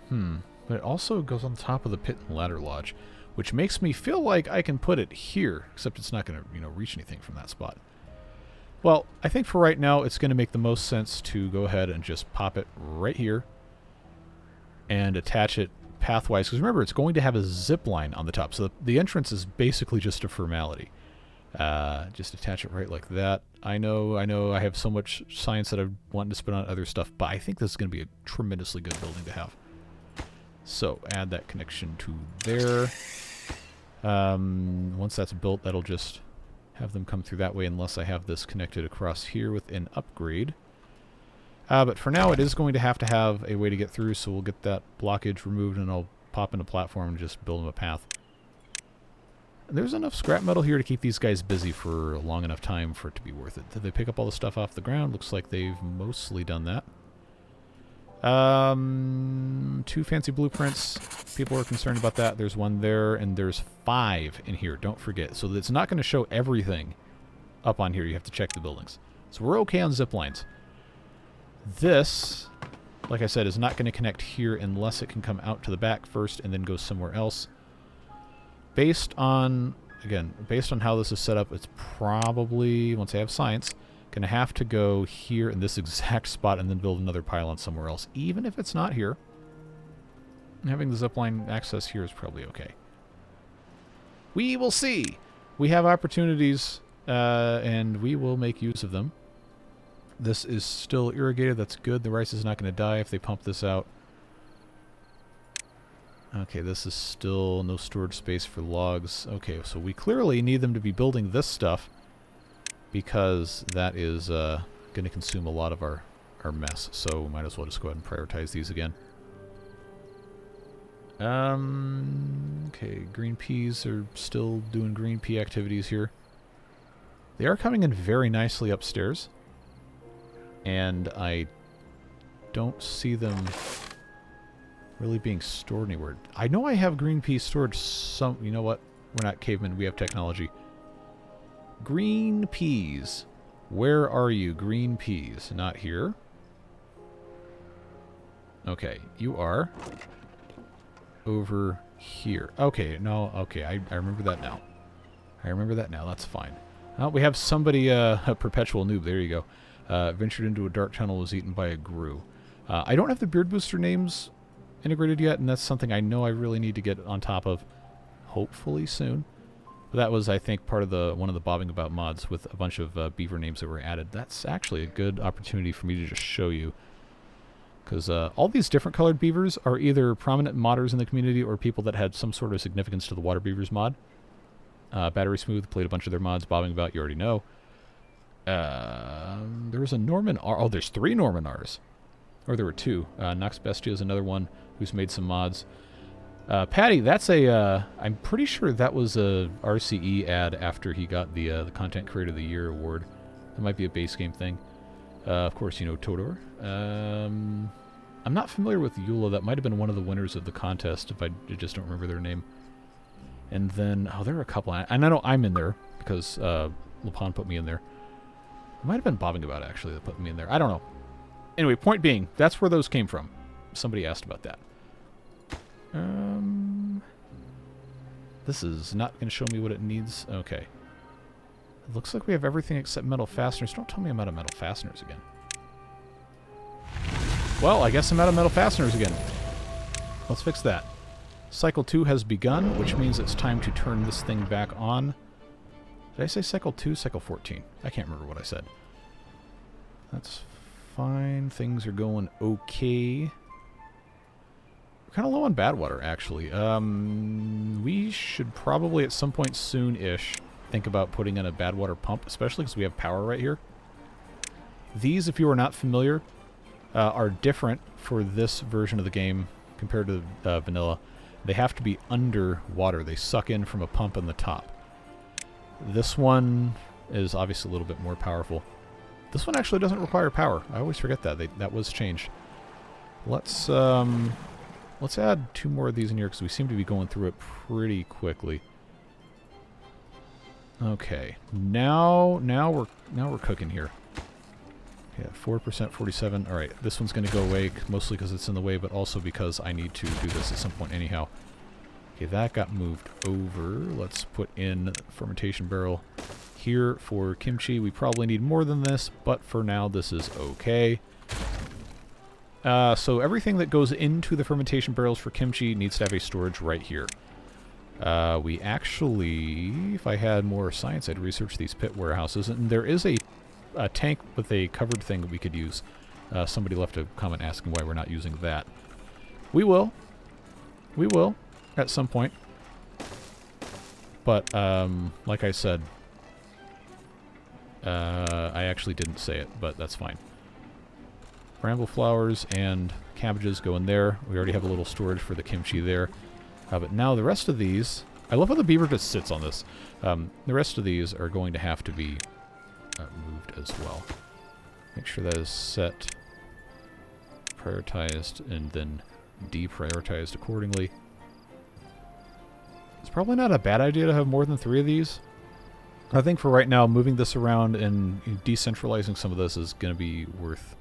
But it also goes on top of the pit and ladder lodge, which makes me feel like I can put it here, except it's not going to, reach anything from that spot. Well, I think for right now, it's going to make the most sense to go ahead and just pop it right here and attach it pathwise. Because remember, it's going to have a zip line on the top, so the entrance is basically just a formality. Just attach it right like that. I know, I have so much science that I want to spend on other stuff, but I think this is going to be a tremendously good building to have. So, add that connection to there. Once that's built, that'll just have them come through that way, unless I have this connected across here with an upgrade. But for now, it is going to have a way to get through, so we'll get that blockage removed, and I'll pop in a platform and just build them a path. There's enough scrap metal here to keep these guys busy for a long enough time for it to be worth it. Did they pick up all the stuff off the ground? Looks like they've mostly done that. 2 fancy blueprints. People are concerned about that. There's one there, and there's 5 in here. Don't forget. So it's not going to show everything up on here. You have to check the buildings. So we're okay on zip lines. This, like I said, is not going to connect here unless it can come out to the back first and then go somewhere else. based on, again, based on how this is set up, it's probably, once I have science, going to have to go here in this exact spot and then build another pylon somewhere else, even if it's not here. Having the zipline access here is probably okay. We will see. We have opportunities, and we will make use of them. This is still irrigated. That's good. The rice is not going to die if they pump this out. Okay, this is still no storage space for logs. Okay, so we clearly need them to be building this stuff because that is going to consume a lot of our mess. So we might as well just go ahead and prioritize these again. Okay, green peas are still doing green pea activities here. They are coming in very nicely upstairs. And I don't see them really being stored anywhere. I know I have green peas stored some... You know what? We're not cavemen. We have technology. Green peas. Where are you, green peas? Not here. Okay, you are over here. Okay, no, okay, I remember that now. I remember that now. That's fine. We have somebody, a perpetual noob. There you go. Ventured into a dark tunnel, was eaten by a grue. I don't have the beard booster names integrated yet, and that's something I know I really need to get on top of, hopefully soon. But that was, I think, part of the one of the bobbing about mods with a bunch of beaver names that were added. That's actually a good opportunity for me to just show you, because all these different colored beavers are either prominent modders in the community or people that had some sort of significance to the Water Beavers mod. Battery Smooth played a bunch of their mods. Bobbing About, you already know. There's a Norman R. Oh, there's 3 Norman R's. Or there were 2. Nox Bestia is another one who's made some mods. Patty, that's a, I'm pretty sure that was a RCE ad after he got the Content Creator of the Year award. That might be a base game thing. Of course, you know Todor. I'm not familiar with Eula. That might have been one of the winners of the contest, if I just don't remember their name. And then, oh, there are a couple. And I know I'm in there, because Lapon put me in there. It might have been Bobbing About, actually, that put me in there. I don't know. Anyway, point being, that's where those came from. Somebody asked about that. This is not going to show me what it needs. Okay. It looks like we have everything except metal fasteners. Don't tell me I'm out of metal fasteners again. Well, I guess I'm out of metal fasteners again. Let's fix that. Cycle 2 has begun, which means it's time to turn this thing back on. Did I say cycle 2? Cycle 14. I can't remember what I said. That's fine. Things are going okay. We're kind of low on bad water, actually. We should probably at some point soon-ish think about putting in a bad water pump, especially because we have power right here. These, if you are not familiar, are different for this version of the game compared to vanilla. They have to be under water. They suck in from a pump in the top. This one is obviously a little bit more powerful. This one actually doesn't require power. I always forget that. That was changed. Let's add 2 more of these in here because we seem to be going through it pretty quickly. Okay, now we're cooking here. Yeah, 4%, 47. All right, this one's going to go away mostly because it's in the way, but also because I need to do this at some point anyhow. Okay, that got moved over. Let's put in a fermentation barrel here for kimchi. We probably need more than this, but for now this is okay. So everything that goes into the fermentation barrels for kimchi needs to have a storage right here. We actually, if I had more science, I'd research these pit warehouses. And there is a tank with a covered thing that we could use. Somebody left a comment asking why we're not using that. We will. We will, at some point. But, like I said, I actually didn't say it, but that's fine. Bramble flowers and cabbages go in there. We already have a little storage for the kimchi there. But now the rest of these... I love how the beaver just sits on this. The rest of these are going to have to be moved as well. Make sure that is set, prioritized, and then deprioritized accordingly. It's probably not a bad idea to have more than 3 of these. I think for right now, moving this around and decentralizing some of this is going to be worth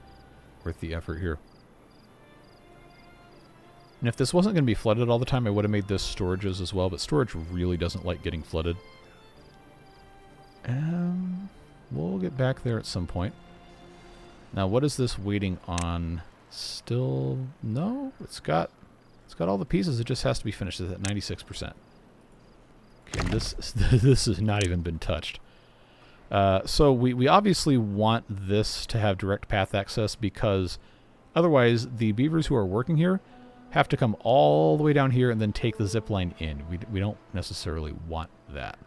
the effort here. And if this wasn't going to be flooded all the time, I would have made this storages as well, but storage really doesn't like getting flooded. We'll get back there at some point. Now, what is this waiting on? Still, no, it's got all the pieces. It just has to be finished. It's at 96%. Okay, this has not even been touched. So we obviously want this to have direct path access, because otherwise the beavers who are working here have to come all the way down here and then take the zip line in. We don't necessarily want that.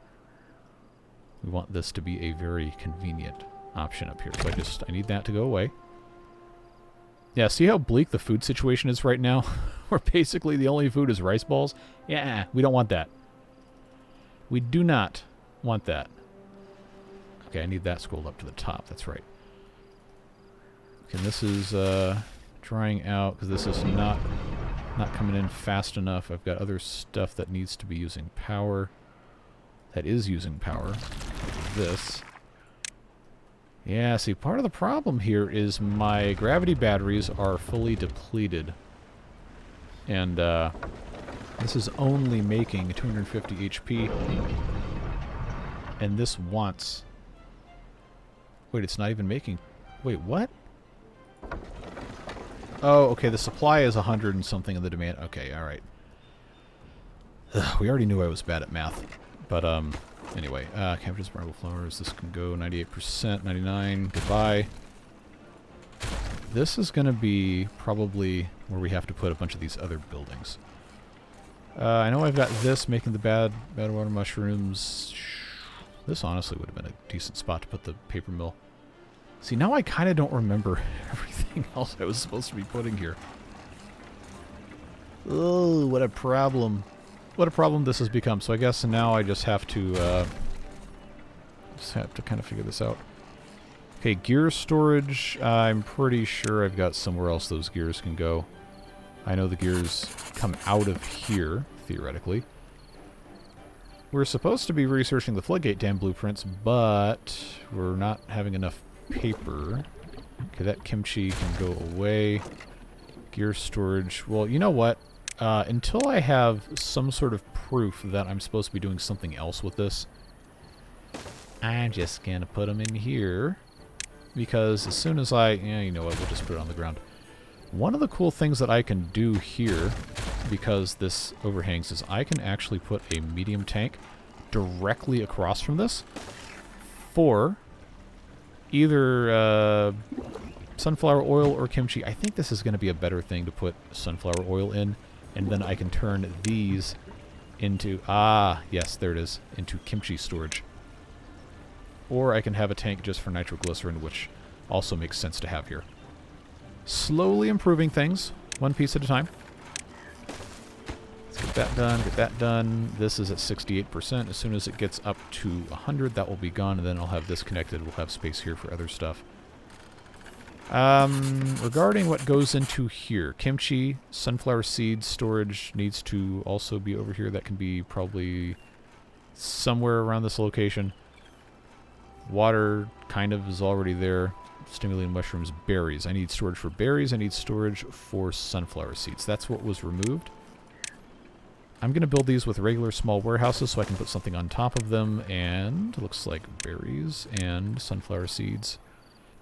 We want this to be a very convenient option up here. So I need that to go away. Yeah, see how bleak the food situation is right now? Where basically the only food is rice balls? Yeah, we don't want that. We do not want that. Okay, I need that scrolled up to the top. That's right. Okay, and this is drying out because this is not coming in fast enough. I've got other stuff that needs to be using power. That is using power. This. Yeah, see, part of the problem here is my gravity batteries are fully depleted. And this is only making 250 HP. And this wants... Wait, it's not even making... Wait, what? Oh, okay, the supply is 100 and something and the demand... Okay, alright. We already knew I was bad at math. But, anyway, cabbages, marble flowers, this can go 98%, 99, goodbye. This is going to be probably where we have to put a bunch of these other buildings. I know I've got this making the bad water mushrooms. This honestly would have been a decent spot to put the paper mill. See, now I kind of don't remember everything else I was supposed to be putting here. Oh, what a problem. What a problem this has become. So I guess now I just have to kind of figure this out. Okay, gear storage. I'm pretty sure I've got somewhere else those gears can go. I know the gears come out of here, theoretically. We're supposed to be researching the floodgate dam blueprints, but we're not having enough paper. Okay, that kimchi can go away. Gear storage. Well, you know what? Until I have some sort of proof that I'm supposed to be doing something else with this, I'm just going to put them in here. Because as soon as yeah, you know what, we'll just put it on the ground. One of the cool things that I can do here, because this overhangs, is I can actually put a medium tank directly across from this for either sunflower oil or kimchi. I think this is going to be a better thing to put sunflower oil in. And then I can turn these into, yes, there it is, into kimchi storage. Or I can have a tank just for nitroglycerin, which also makes sense to have here. Slowly improving things, one piece at a time. Let's get that done, get that done. This is at 68%. As soon as it gets up to 100, that will be gone, and then I'll have this connected. We'll have space here for other stuff. Regarding what goes into here, kimchi, sunflower seed storage needs to also be over here. That can be probably somewhere around this location. Water kind of is already there. Stimulating mushrooms, berries. I need storage for berries. I need storage for sunflower seeds. That's what was removed. I'm going to build these with regular small warehouses so I can put something on top of them. And it looks like berries and sunflower seeds.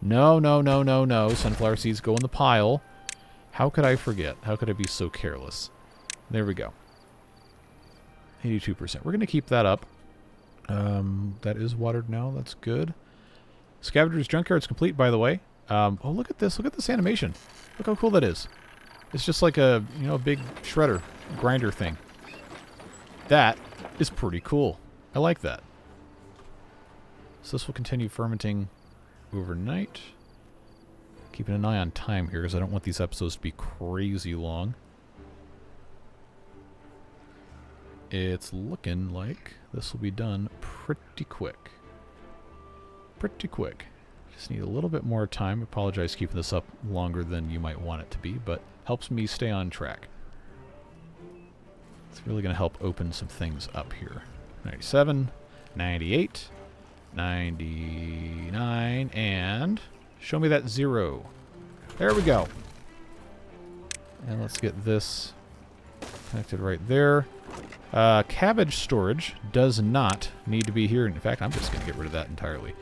No, no, no, no, no. Sunflower seeds go in the pile. How could I forget? How could I be so careless? There we go. 82%. We're going to keep that up. That is watered now. That's good. Scavenger's Junkyard's complete, by the way. Oh, look at this. Look at this animation. Look how cool that is. It's just like a, you know, a big shredder, grinder thing. That is pretty cool. I like that. So this will continue fermenting overnight. Keeping an eye on time here because I don't want these episodes to be crazy long. It's looking like this will be done pretty quick. Pretty quick. Just need a little bit more time. Apologize keeping this up longer than you might want it to be, but helps me stay on track. It's really going to help open some things up here. 97, 98, 99, and show me that 0. There we go. And let's get this Connected right there. Cabbage storage does not need to be here. In fact, I'm just going to get rid of that entirely.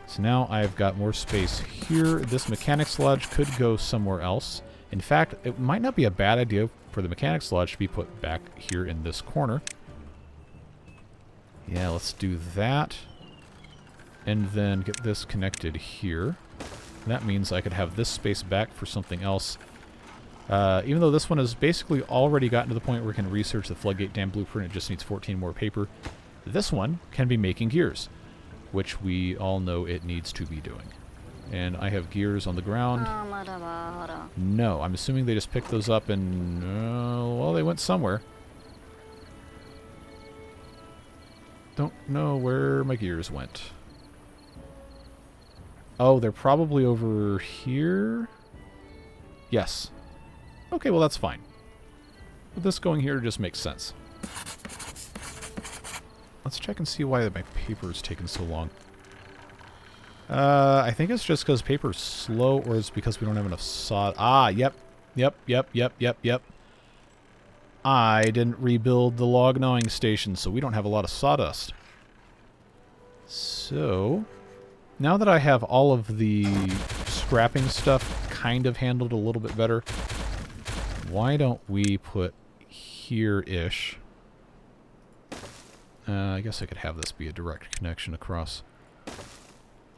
So now I've got more space here. This mechanics lodge could go somewhere else. In fact, it might not be a bad idea for the mechanics lodge to be put back here in this corner. Yeah, let's do that. And then get this connected here. That means I could have this space back for something else. Even though this one has basically already gotten to the point where we can research the floodgate dam blueprint, it just needs 14 more paper. This one can be making gears, which we all know it needs to be doing. And I have gears on the ground. No, I'm assuming they just picked those up and, well, they went somewhere. Don't know where my gears went. Oh, they're probably over here? Yes. Okay, well that's fine. But this going here just makes sense. Let's check and see why my paper is taking so long. I think it's just because paper's slow, or it's because we don't have enough saw. Ah, yep. I didn't rebuild the log gnawing station, so we don't have a lot of sawdust. So, now that I have all of the scrapping stuff kind of handled a little bit better, why don't we put here-ish? I guess I could have this be a direct connection across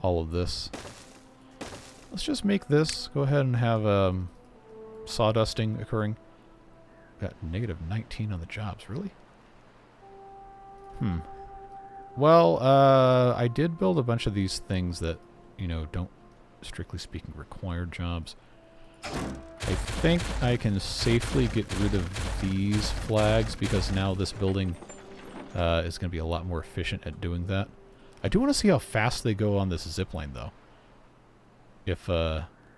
all of this. Let's just make this. Go ahead and have sawdusting occurring. Got negative 19 on the jobs, really? Well, I did build a bunch of these things that, you know, don't, strictly speaking, require jobs. I think I can safely get rid of these flags because now this building is going to be a lot more efficient at doing that. I do want to see how fast they go on this zipline, though. If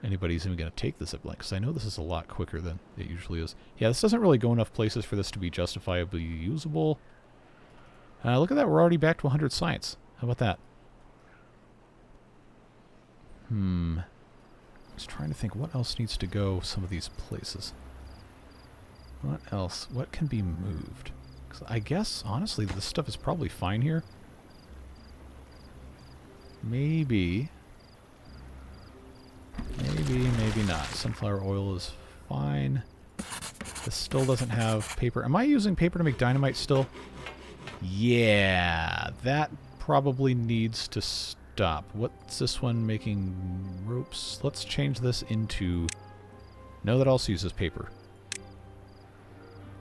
anybody's even going to take the zipline, because I know this is a lot quicker than it usually is. Yeah, this doesn't really go enough places for this to be justifiably usable. Look at that, we're already back to 100 science. How about that? I was trying to think what else needs to go some of these places. What else? What can be moved? 'Cause I guess, honestly, this stuff is probably fine here. Maybe, maybe not. Sunflower oil is fine. This still doesn't have paper. Am I using paper to make dynamite still? Yeah, that probably needs to stop. What's this one making? Ropes. Let's change this into... No, that also uses paper.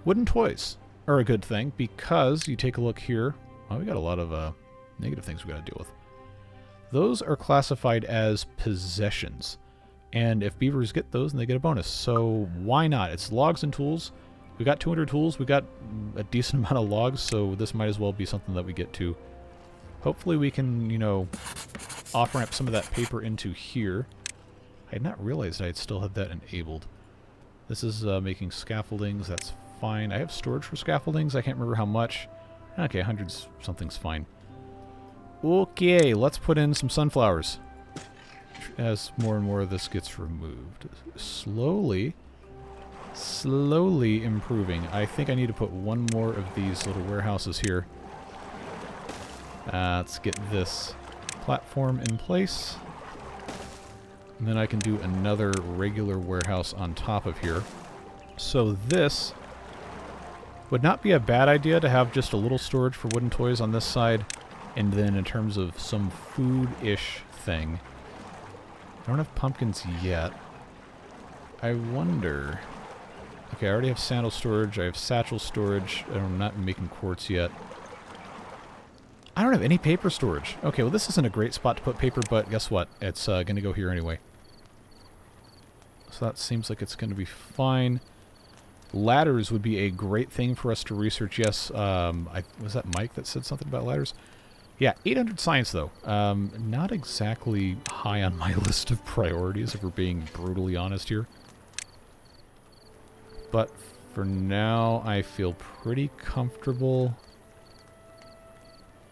Wooden toys are a good thing because you take a look here. Oh, we got a lot of negative things we got to deal with. Those are classified as possessions. And if beavers get those, then they get a bonus. So why not? It's logs and tools. We got 200 tools. We got a decent amount of logs, so this might as well be something that we get to. Hopefully we can, you know, off-ramp some of that paper into here. I had not realized I had still had that enabled. This is making scaffoldings. That's fine. I have storage for scaffoldings. I can't remember how much. Okay, 100 something's fine. Okay, let's put in some sunflowers. As more and more of this gets removed. Slowly improving. I think I need to put one more of these little warehouses here. Let's get this platform in place. And then I can do another regular warehouse on top of here. So this would not be a bad idea to have just a little storage for wooden toys on this side. And then in terms of some food-ish thing, I don't have pumpkins yet. I wonder... Okay, I already have sandal storage. I have satchel storage. I'm not making quartz yet. I don't have any paper storage. Okay, well this isn't a great spot to put paper, but guess what? It's going to go here anyway. So that seems like it's going to be fine. Ladders would be a great thing for us to research. Yes, was that Mike that said something about ladders? Yeah, 800 science, though. Not exactly high on my list of priorities, if we're being brutally honest here. But for now, I feel pretty comfortable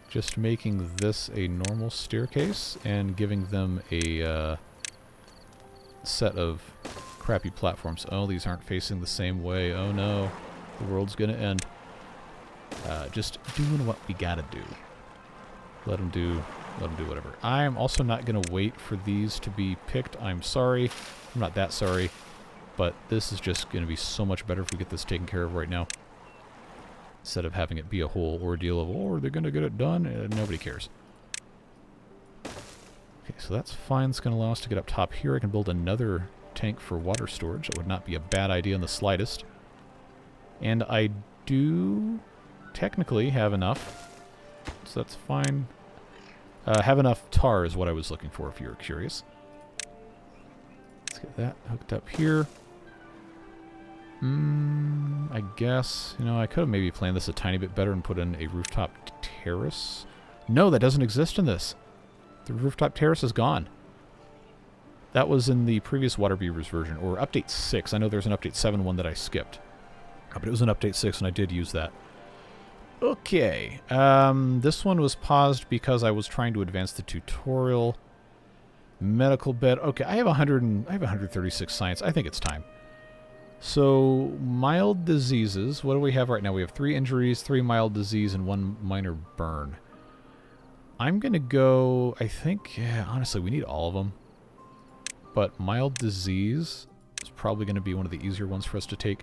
just making this a normal staircase and giving them a set of crappy platforms. Oh, these aren't facing the same way. Oh, no. The world's gonna end. Just doing what we gotta do. Let them do whatever. I am also not gonna wait for these to be picked. I'm sorry. I'm not that sorry. But this is just gonna be so much better if we get this taken care of right now. Instead of having it be a whole ordeal of, oh, are they gonna get it done? Nobody cares. Okay, so that's fine. It's gonna allow us to get up top here. I can build another tank for water storage. That would not be a bad idea in the slightest. And I do technically have enough. So that's fine. Have enough tar is what I was looking for, if you're curious. Let's get that hooked up here. I guess, you know, I could have maybe planned this a tiny bit better and put in a rooftop terrace. No, that doesn't exist in this. The rooftop terrace is gone. That was in the previous Waterbeavers version, or Update 6. I know there's an Update 7 one that I skipped. But it was an Update 6, and I did use that. Okay. This one was paused because I was trying to advance the tutorial. Medical bed. Okay, I have 136 science. I think it's time. So, mild diseases. What do we have right now? We have 3 injuries, 3 mild disease, and 1 minor burn. I'm going to go... I think, yeah, honestly, we need all of them. But mild disease is probably going to be one of the easier ones for us to take.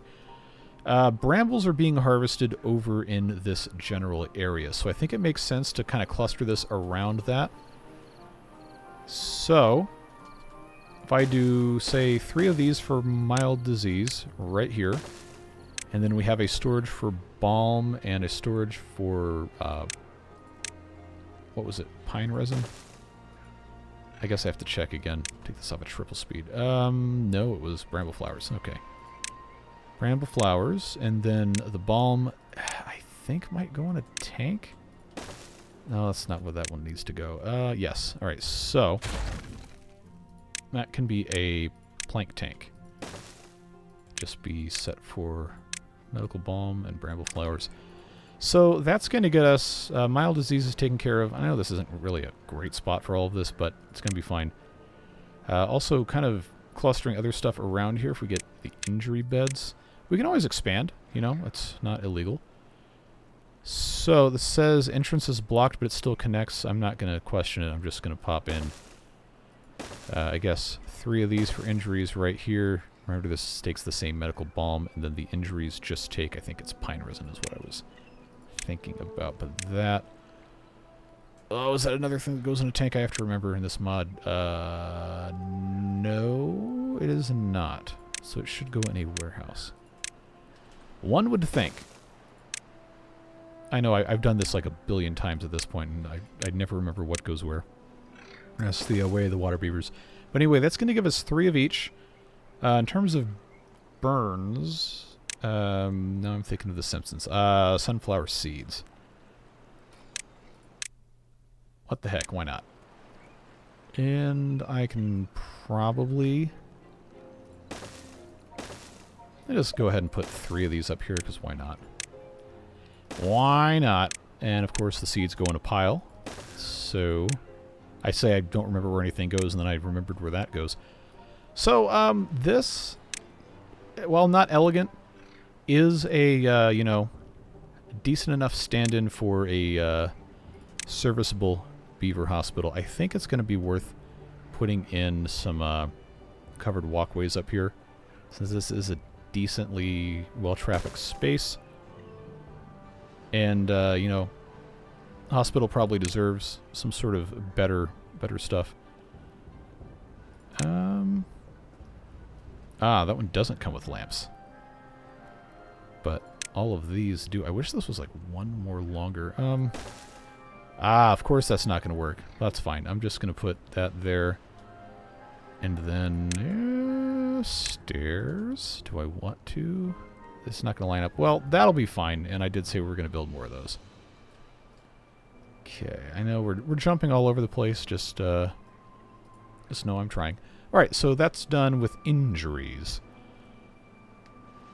Brambles are being harvested over in this general area, so I think it makes sense to kind of cluster this around that. So, if I do, say, 3 of these for mild disease right here, and then we have a storage for balm and a storage for, what was it, pine resin? I guess I have to check again. Take this off at triple speed. No, it was bramble flowers. Okay. Bramble flowers, and then the balm, I think might go in a tank. No, that's not where that one needs to go. Yes. All right, so that can be a plank tank. Just be set for medical balm and bramble flowers. So that's going to get us mild diseases taken care of. I know this isn't really a great spot for all of this, but it's going to be fine. Also kind of clustering other stuff around here if we get the injury beds. We can always expand, you know, it's not illegal. So this says entrance is blocked, but it still connects. I'm not going to question it. I'm just going to pop in, I guess, 3 of these for injuries right here. Remember, this takes the same medical balm, and then the injuries just take, I think it's pine resin is what I was thinking about. But that... Oh, is that another thing that goes in a tank I have to remember in this mod? No, it is not. So it should go in a warehouse. One would think. I know I've done this like a billion times at this point, and I never remember what goes where. That's the way of the Waterbeavers. But anyway, that's going to give us 3 of each. In terms of burns, now I'm thinking of The Simpsons. Sunflower seeds. What the heck, why not? And I can probably... I'll just go ahead and put 3 of these up here, because why not? Why not? And of course the seeds go in a pile. So I say I don't remember where anything goes, and then I remembered where that goes. So this, while not elegant, is a you know, decent enough stand-in for a serviceable beaver hospital. I think it's going to be worth putting in some covered walkways up here, since this is a decently well-trafficked space. And, you know, hospital probably deserves some sort of better stuff. That one doesn't come with lamps. But all of these do. I wish this was like one more longer. Of course that's not going to work. That's fine. I'm just going to put that there. And then stairs. Do I want to? It's not going to line up. Well, that'll be fine. And I did say we were going to build more of those. Okay, I know we're jumping all over the place. Just know I'm trying. All right, so that's done with injuries.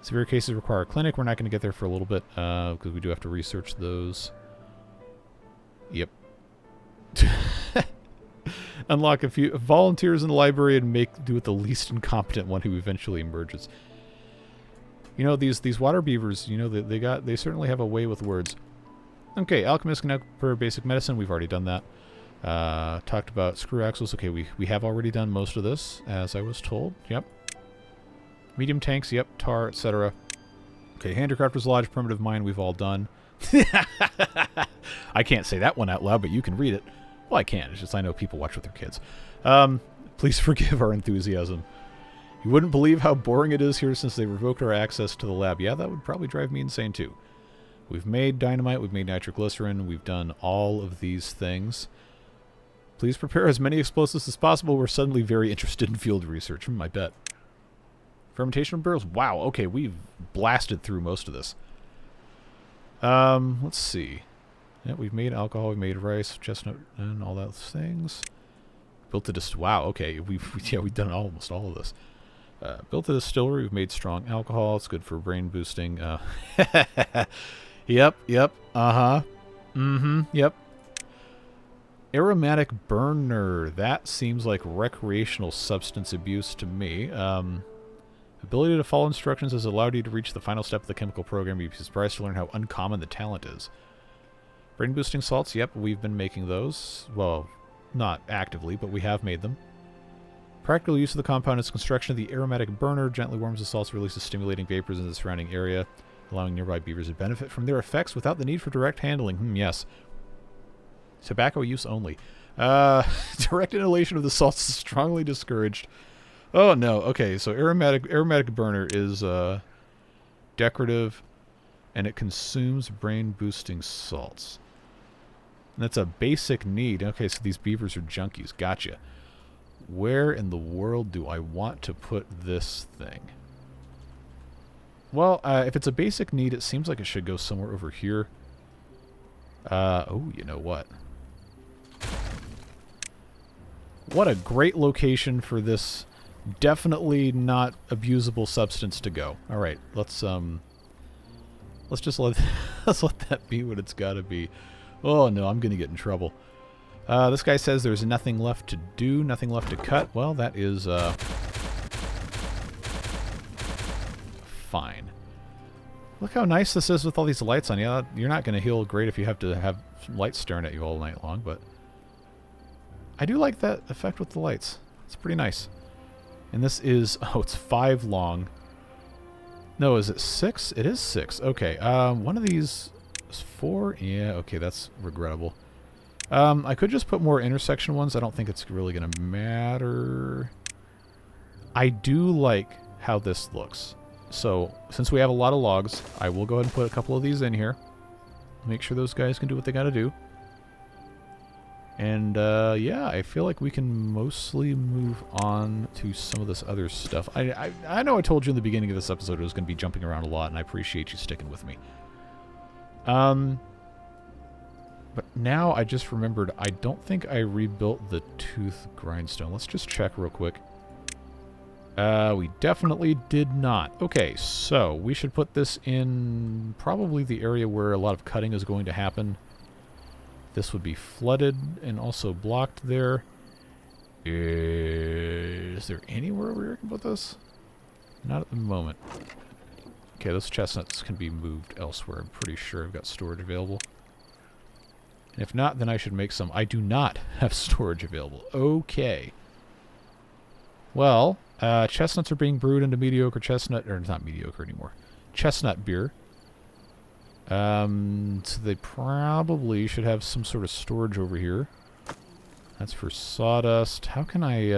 Severe cases require a clinic. We're not going to get there for a little bit because we do have to research those. Yep. Unlock a few volunteers in the library and make do with the least incompetent one who eventually emerges. You know, these water beavers, you know, they certainly have a way with words. Okay, alchemist can now prepare basic medicine. We've already done that. Talked about screw axles. Okay, we have already done most of this, as I was told. Yep. Medium tanks, yep. Tar, etc. Okay, Handicrafter's Lodge, primitive mine, we've all done. I can't say that one out loud, but you can read it. Well, I can't. It's just I know people watch with their kids. Please forgive our enthusiasm. You wouldn't believe how boring it is here since they revoked our access to the lab. Yeah, that would probably drive me insane too. We've made dynamite, we've made nitroglycerin, we've done all of these things. Please prepare as many explosives as possible. We're suddenly very interested in field research. I bet. Fermentation barrels? Wow, okay, we've blasted through most of this. Let's see. Yeah, we've made alcohol, we've made rice, chestnut, and all those things. Built a wow, okay, we've done almost all of this. Built a distillery, we've made strong alcohol, it's good for brain boosting. Yep, uh-huh. Yep. Aromatic burner, that seems like recreational substance abuse to me. Ability to follow instructions has allowed you to reach the final step of the chemical program. You'd be surprised to learn how uncommon the talent is. Brain boosting salts, yep, we've been making those. Well, not actively, but we have made them. Practical use of the compound is construction of the aromatic burner. Gently warms the salts, releases stimulating vapors in the surrounding area, allowing nearby beavers to benefit from their effects without the need for direct handling. Yes. Tobacco use only. Direct inhalation of the salts is strongly discouraged. Oh no, okay, so aromatic burner is decorative, and it consumes brain-boosting salts. And that's a basic need. Okay, so these beavers are junkies. Gotcha. Where in the world do I want to put this thing? Well, if it's a basic need, it seems like it should go somewhere over here. Oh, you know what? What a great location for this definitely not abusable substance to go. All right, let's just let that be what it's got to be. Oh no, I'm gonna get in trouble. This guy says there's nothing left to do, nothing left to cut. Well, that is fine. Look how nice this is with all these lights on. Yeah, you're not gonna heal great if you have to have lights staring at you all night long, but I do like that effect with the lights. It's pretty nice. And this is, oh, it's 5 long. No, is it 6? It is 6. Okay, one of these is 4. Yeah, okay, that's regrettable. I could just put more intersection ones. I don't think it's really going to matter. I do like how this looks. So, since we have a lot of logs, I will go ahead and put a couple of these in here. Make sure those guys can do what they got to do. And, yeah, I feel like we can mostly move on to some of this other stuff. I know I told you in the beginning of this episode it was going to be jumping around a lot, and I appreciate you sticking with me. But now I just remembered I don't think I rebuilt the tooth grindstone. Let's just check real quick. We definitely did not. Okay, so we should put this in probably the area where a lot of cutting is going to happen. This would be flooded and also blocked there. Is there anywhere where we can put this? Not at the moment. Okay, those chestnuts can be moved elsewhere. I'm pretty sure I've got storage available. And if not, then I should make some. I do not have storage available. Okay. Well, chestnuts are being brewed into mediocre chestnut, or not mediocre anymore, chestnut beer. So they probably should have some sort of storage over here. That's for sawdust. How can I,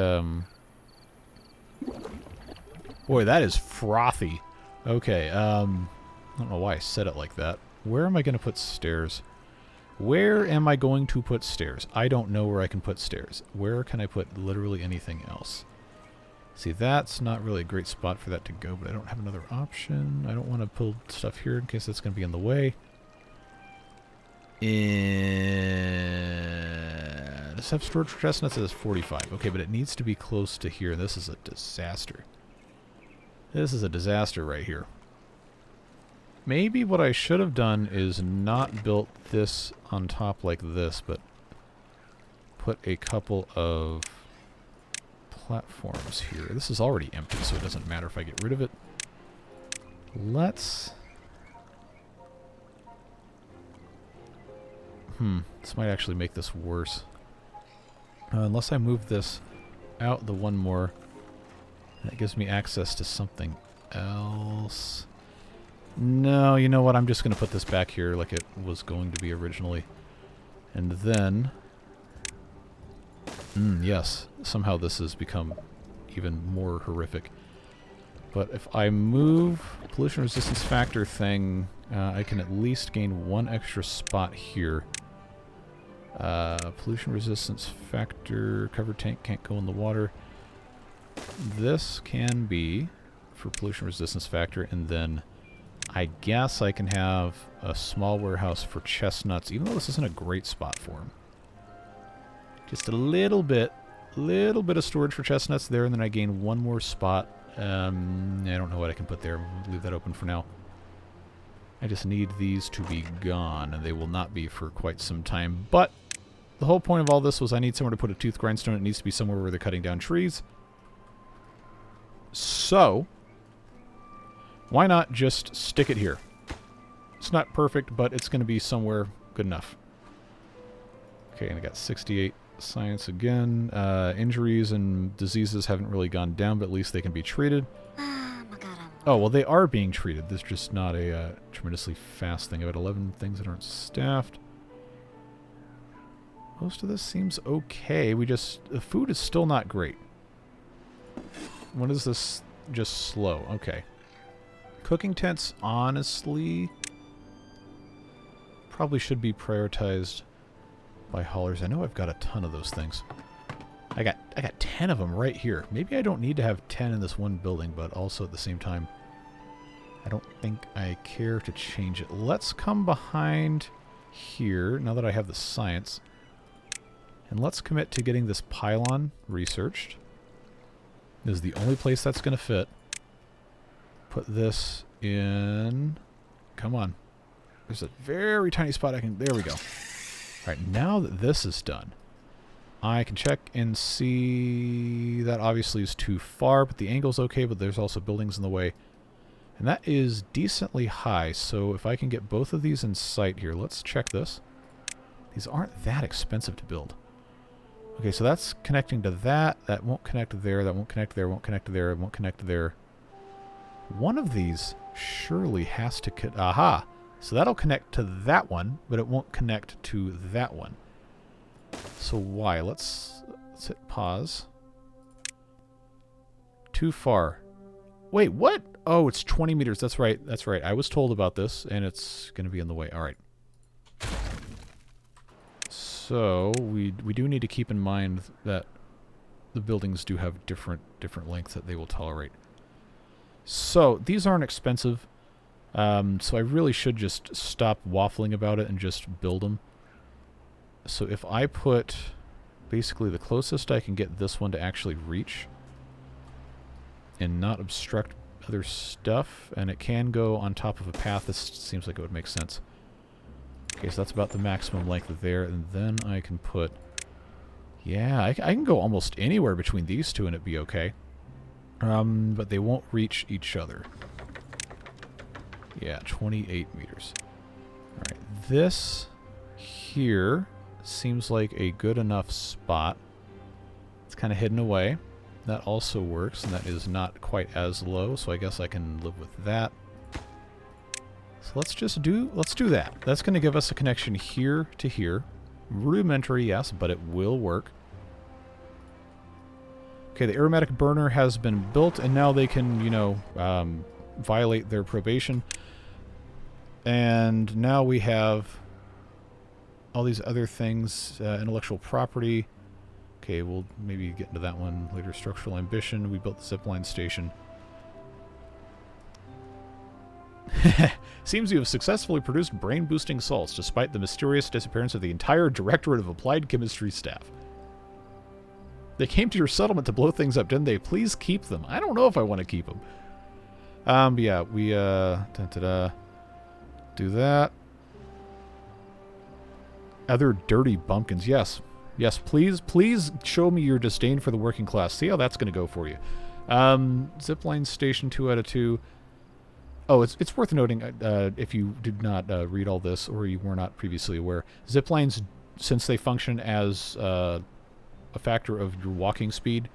Boy, that is frothy. Okay, I don't know why I said it like that. Where am I going to put stairs? Where am I going to put stairs? I don't know where I can put stairs. Where can I put literally anything else? See, that's not really a great spot for that to go, but I don't have another option. I don't want to pull stuff here in case that's going to be in the way. And does it have storage for chestnuts? It says 45. Okay, but it needs to be close to here. This is a disaster. This is a disaster right here. Maybe what I should have done is not built this on top like this, but put a couple of platforms here. This is already empty, so it doesn't matter if I get rid of it. Let's... This might actually make this worse. Unless I move this out the one more, that gives me access to something else. No, you know what? I'm just going to put this back here like it was going to be originally. And then... yes, somehow this has become even more horrific. But if I move pollution resistance factor thing, I can at least gain one extra spot here. Pollution resistance factor, cover tank can't go in the water. This can be for pollution resistance factor, and then I guess I can have a small warehouse for chestnuts, even though this isn't a great spot for them. Just a little bit of storage for chestnuts there, and then I gain one more spot. I don't know what I can put there. We'll leave that open for now. I just need these to be gone, and they will not be for quite some time. But the whole point of all this was I need somewhere to put a tooth grindstone. It needs to be somewhere where they're cutting down trees. So, why not just stick it here? It's not perfect, but it's going to be somewhere good enough. Okay, and I got 68 science again. Injuries and diseases haven't really gone down, but at least they can be treated. Oh, well, they are being treated. This is just not a tremendously fast thing. I've got 11 things that aren't staffed. Most of this seems okay. The food is still not great. What is this? Just slow. Okay. Cooking tents, honestly, probably should be prioritized by haulers. I know I've got a ton of those things. I got 10 of them right here. Maybe I don't need to have 10 in this one building, but also at the same time, I don't think I care to change it. Let's come behind here, now that I have the science. And let's commit to getting this pylon researched. This is the only place that's going to fit. Put this in... Come on. There's a very tiny spot I can... There we go. Alright, now that this is done, I can check and see... That obviously is too far, but the angle's okay, but there's also buildings in the way. And that is decently high, so if I can get both of these in sight here, let's check this. These aren't that expensive to build. Okay, so that's connecting to that. That won't connect there. That won't connect there. Won't connect there. Won't connect there. One of these surely has to... Aha! So that'll connect to that one, but it won't connect to that one. So why? Let's hit pause. Too far. Wait, what? Oh, it's 20 meters. That's right. That's right. I was told about this, and it's going to be in the way. All right. So we do need to keep in mind that the buildings do have different lengths that they will tolerate. So these aren't expensive, so I really should just stop waffling about it and just build them. So if I put basically the closest I can get this one to actually reach and not obstruct other stuff, and it can go on top of a path, this seems like it would make sense. Okay, so that's about the maximum length there, and then I can put... Yeah, I can go almost anywhere between these two and it'd be okay. But they won't reach each other. Yeah, 28 meters. Alright, this here seems like a good enough spot. It's kind of hidden away. That also works, and that is not quite as low, so I guess I can live with that. So let's do that. That's going to give us a connection here to here. Rudimentary, yes, but it will work. Okay, the aromatic burner has been built, and now they can, you know, violate their probation. And now we have all these other things, intellectual property. Okay, we'll maybe get into that one later. Structural ambition. We built the zipline station. Seems you have successfully produced brain-boosting salts, despite the mysterious disappearance of the entire Directorate of Applied Chemistry staff. They came to your settlement to blow things up, didn't they? Please keep them. I don't know if I want to keep them. But yeah, we, do that. Other dirty bumpkins, yes. Yes, please show me your disdain for the working class. See how that's going to go for you. Zipline station 2 out of 2. Oh, it's worth noting, if you did not read all this or you were not previously aware, ziplines, since they function as a factor of your walking speed,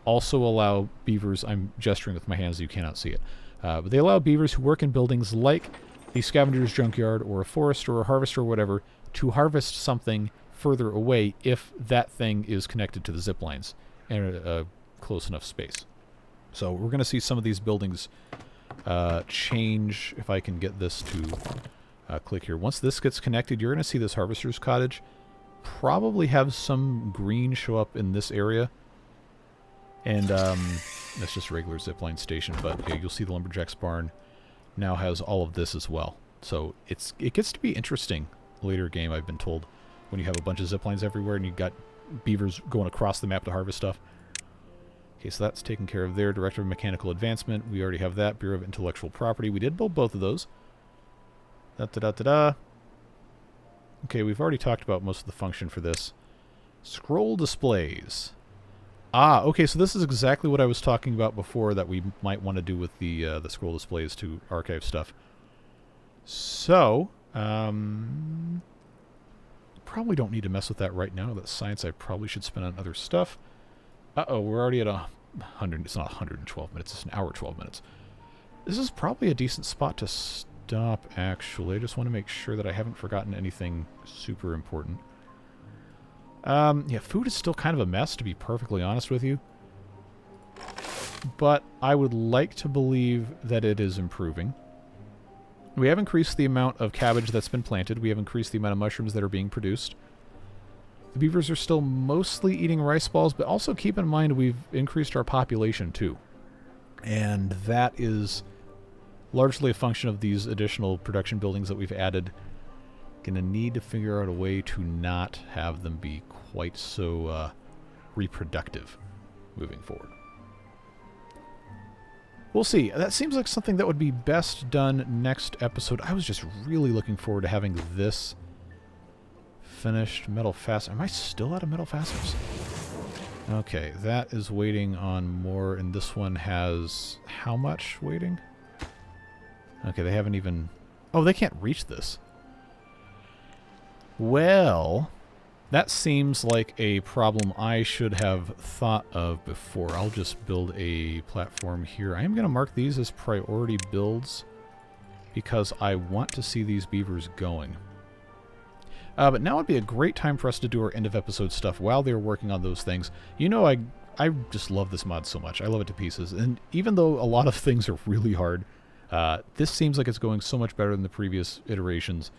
also allow beavers, I'm gesturing with my hands, you cannot see it, but they allow beavers who work in buildings like a scavenger's junkyard or a forest or a harvester or whatever to harvest something further away if that thing is connected to the zip lines in a close enough space. So we're going to see some of these buildings change. If I can get this to click here. Once this gets connected, you're going to see this harvester's cottage probably have some green show up in this area. And that's just a regular zipline station, but yeah, you'll see the lumberjack's barn now has all of this as well. So it gets to be interesting later game, I've been told, when you have a bunch of ziplines everywhere and you've got beavers going across the map to harvest stuff. Okay, so that's taken care of there. Director of Mechanical Advancement, we already have that. Bureau of Intellectual Property, we did build both of those. Da-da-da-da-da. Okay, we've already talked about most of the function for this. Scroll displays. Ah, okay, so this is exactly what I was talking about before that we might want to do with the scroll displays to archive stuff. So, probably don't need to mess with that right now. That's science I probably should spend on other stuff. Uh-oh, we're already at 100. It's not 112 minutes. It's an hour 12 minutes. This is probably a decent spot to stop, actually. I just want to make sure that I haven't forgotten anything super important. Yeah, food is still kind of a mess, to be perfectly honest with you. But I would like to believe that it is improving. We have increased the amount of cabbage that's been planted. We have increased the amount of mushrooms that are being produced. The beavers are still mostly eating rice balls, but also keep in mind we've increased our population too. And that is largely a function of these additional production buildings that we've added. Gonna need to figure out a way to not have them be quite so reproductive moving forward. We'll see. That seems like something that would be best done next episode. I was just really looking forward to having this finished. Metal fasteners. Am I still out of metal fasteners? Okay, that is waiting on more, and this one has how much waiting? Okay, they haven't even... Oh, they can't reach this. Well, that seems like a problem I should have thought of before. I'll just build a platform here. I am going to mark these as priority builds because I want to see these beavers going. But now would be a great time for us to do our end of episode stuff while they're working on those things. You know, I just love this mod so much. I love it to pieces. And even though a lot of things are really hard, this seems like it's going so much better than the previous iterations.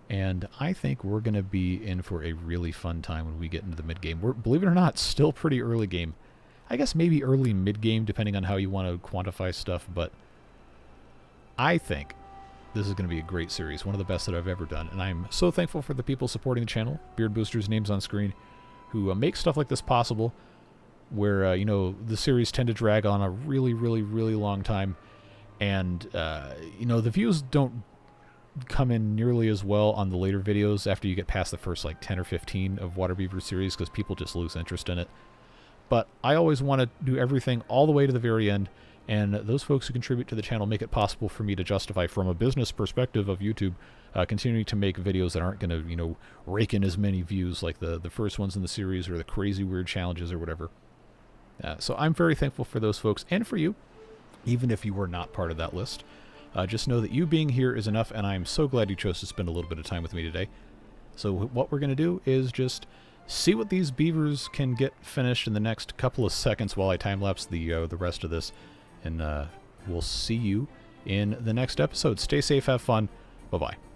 And I think we're going to be in for a really fun time when we get into the mid-game. We're, believe it or not, still pretty early game. I guess maybe early mid-game, depending on how you want to quantify stuff. But I think this is going to be a great series, one of the best that I've ever done. And I'm so thankful for the people supporting the channel, Beard Boosters, names on screen, who make stuff like this possible, where, you know, the series tend to drag on a really, really, really long time. And, you know, the views don't come in nearly as well on the later videos after you get past the first, like, 10 or 15 of Waterbeaver series, because people just lose interest in it. But I always want to do everything all the way to the very end. And those folks who contribute to the channel make it possible for me to justify, from a business perspective of YouTube, continuing to make videos that aren't going to, you know, rake in as many views like the first ones in the series or the crazy weird challenges or whatever. So I'm very thankful for those folks and for you, even if you were not part of that list. Just know that you being here is enough, and I'm so glad you chose to spend a little bit of time with me today. So what we're going to do is just see what these beavers can get finished in the next couple of seconds while I time-lapse the rest of this. And we'll see you in the next episode. Stay safe, have fun. Bye-bye.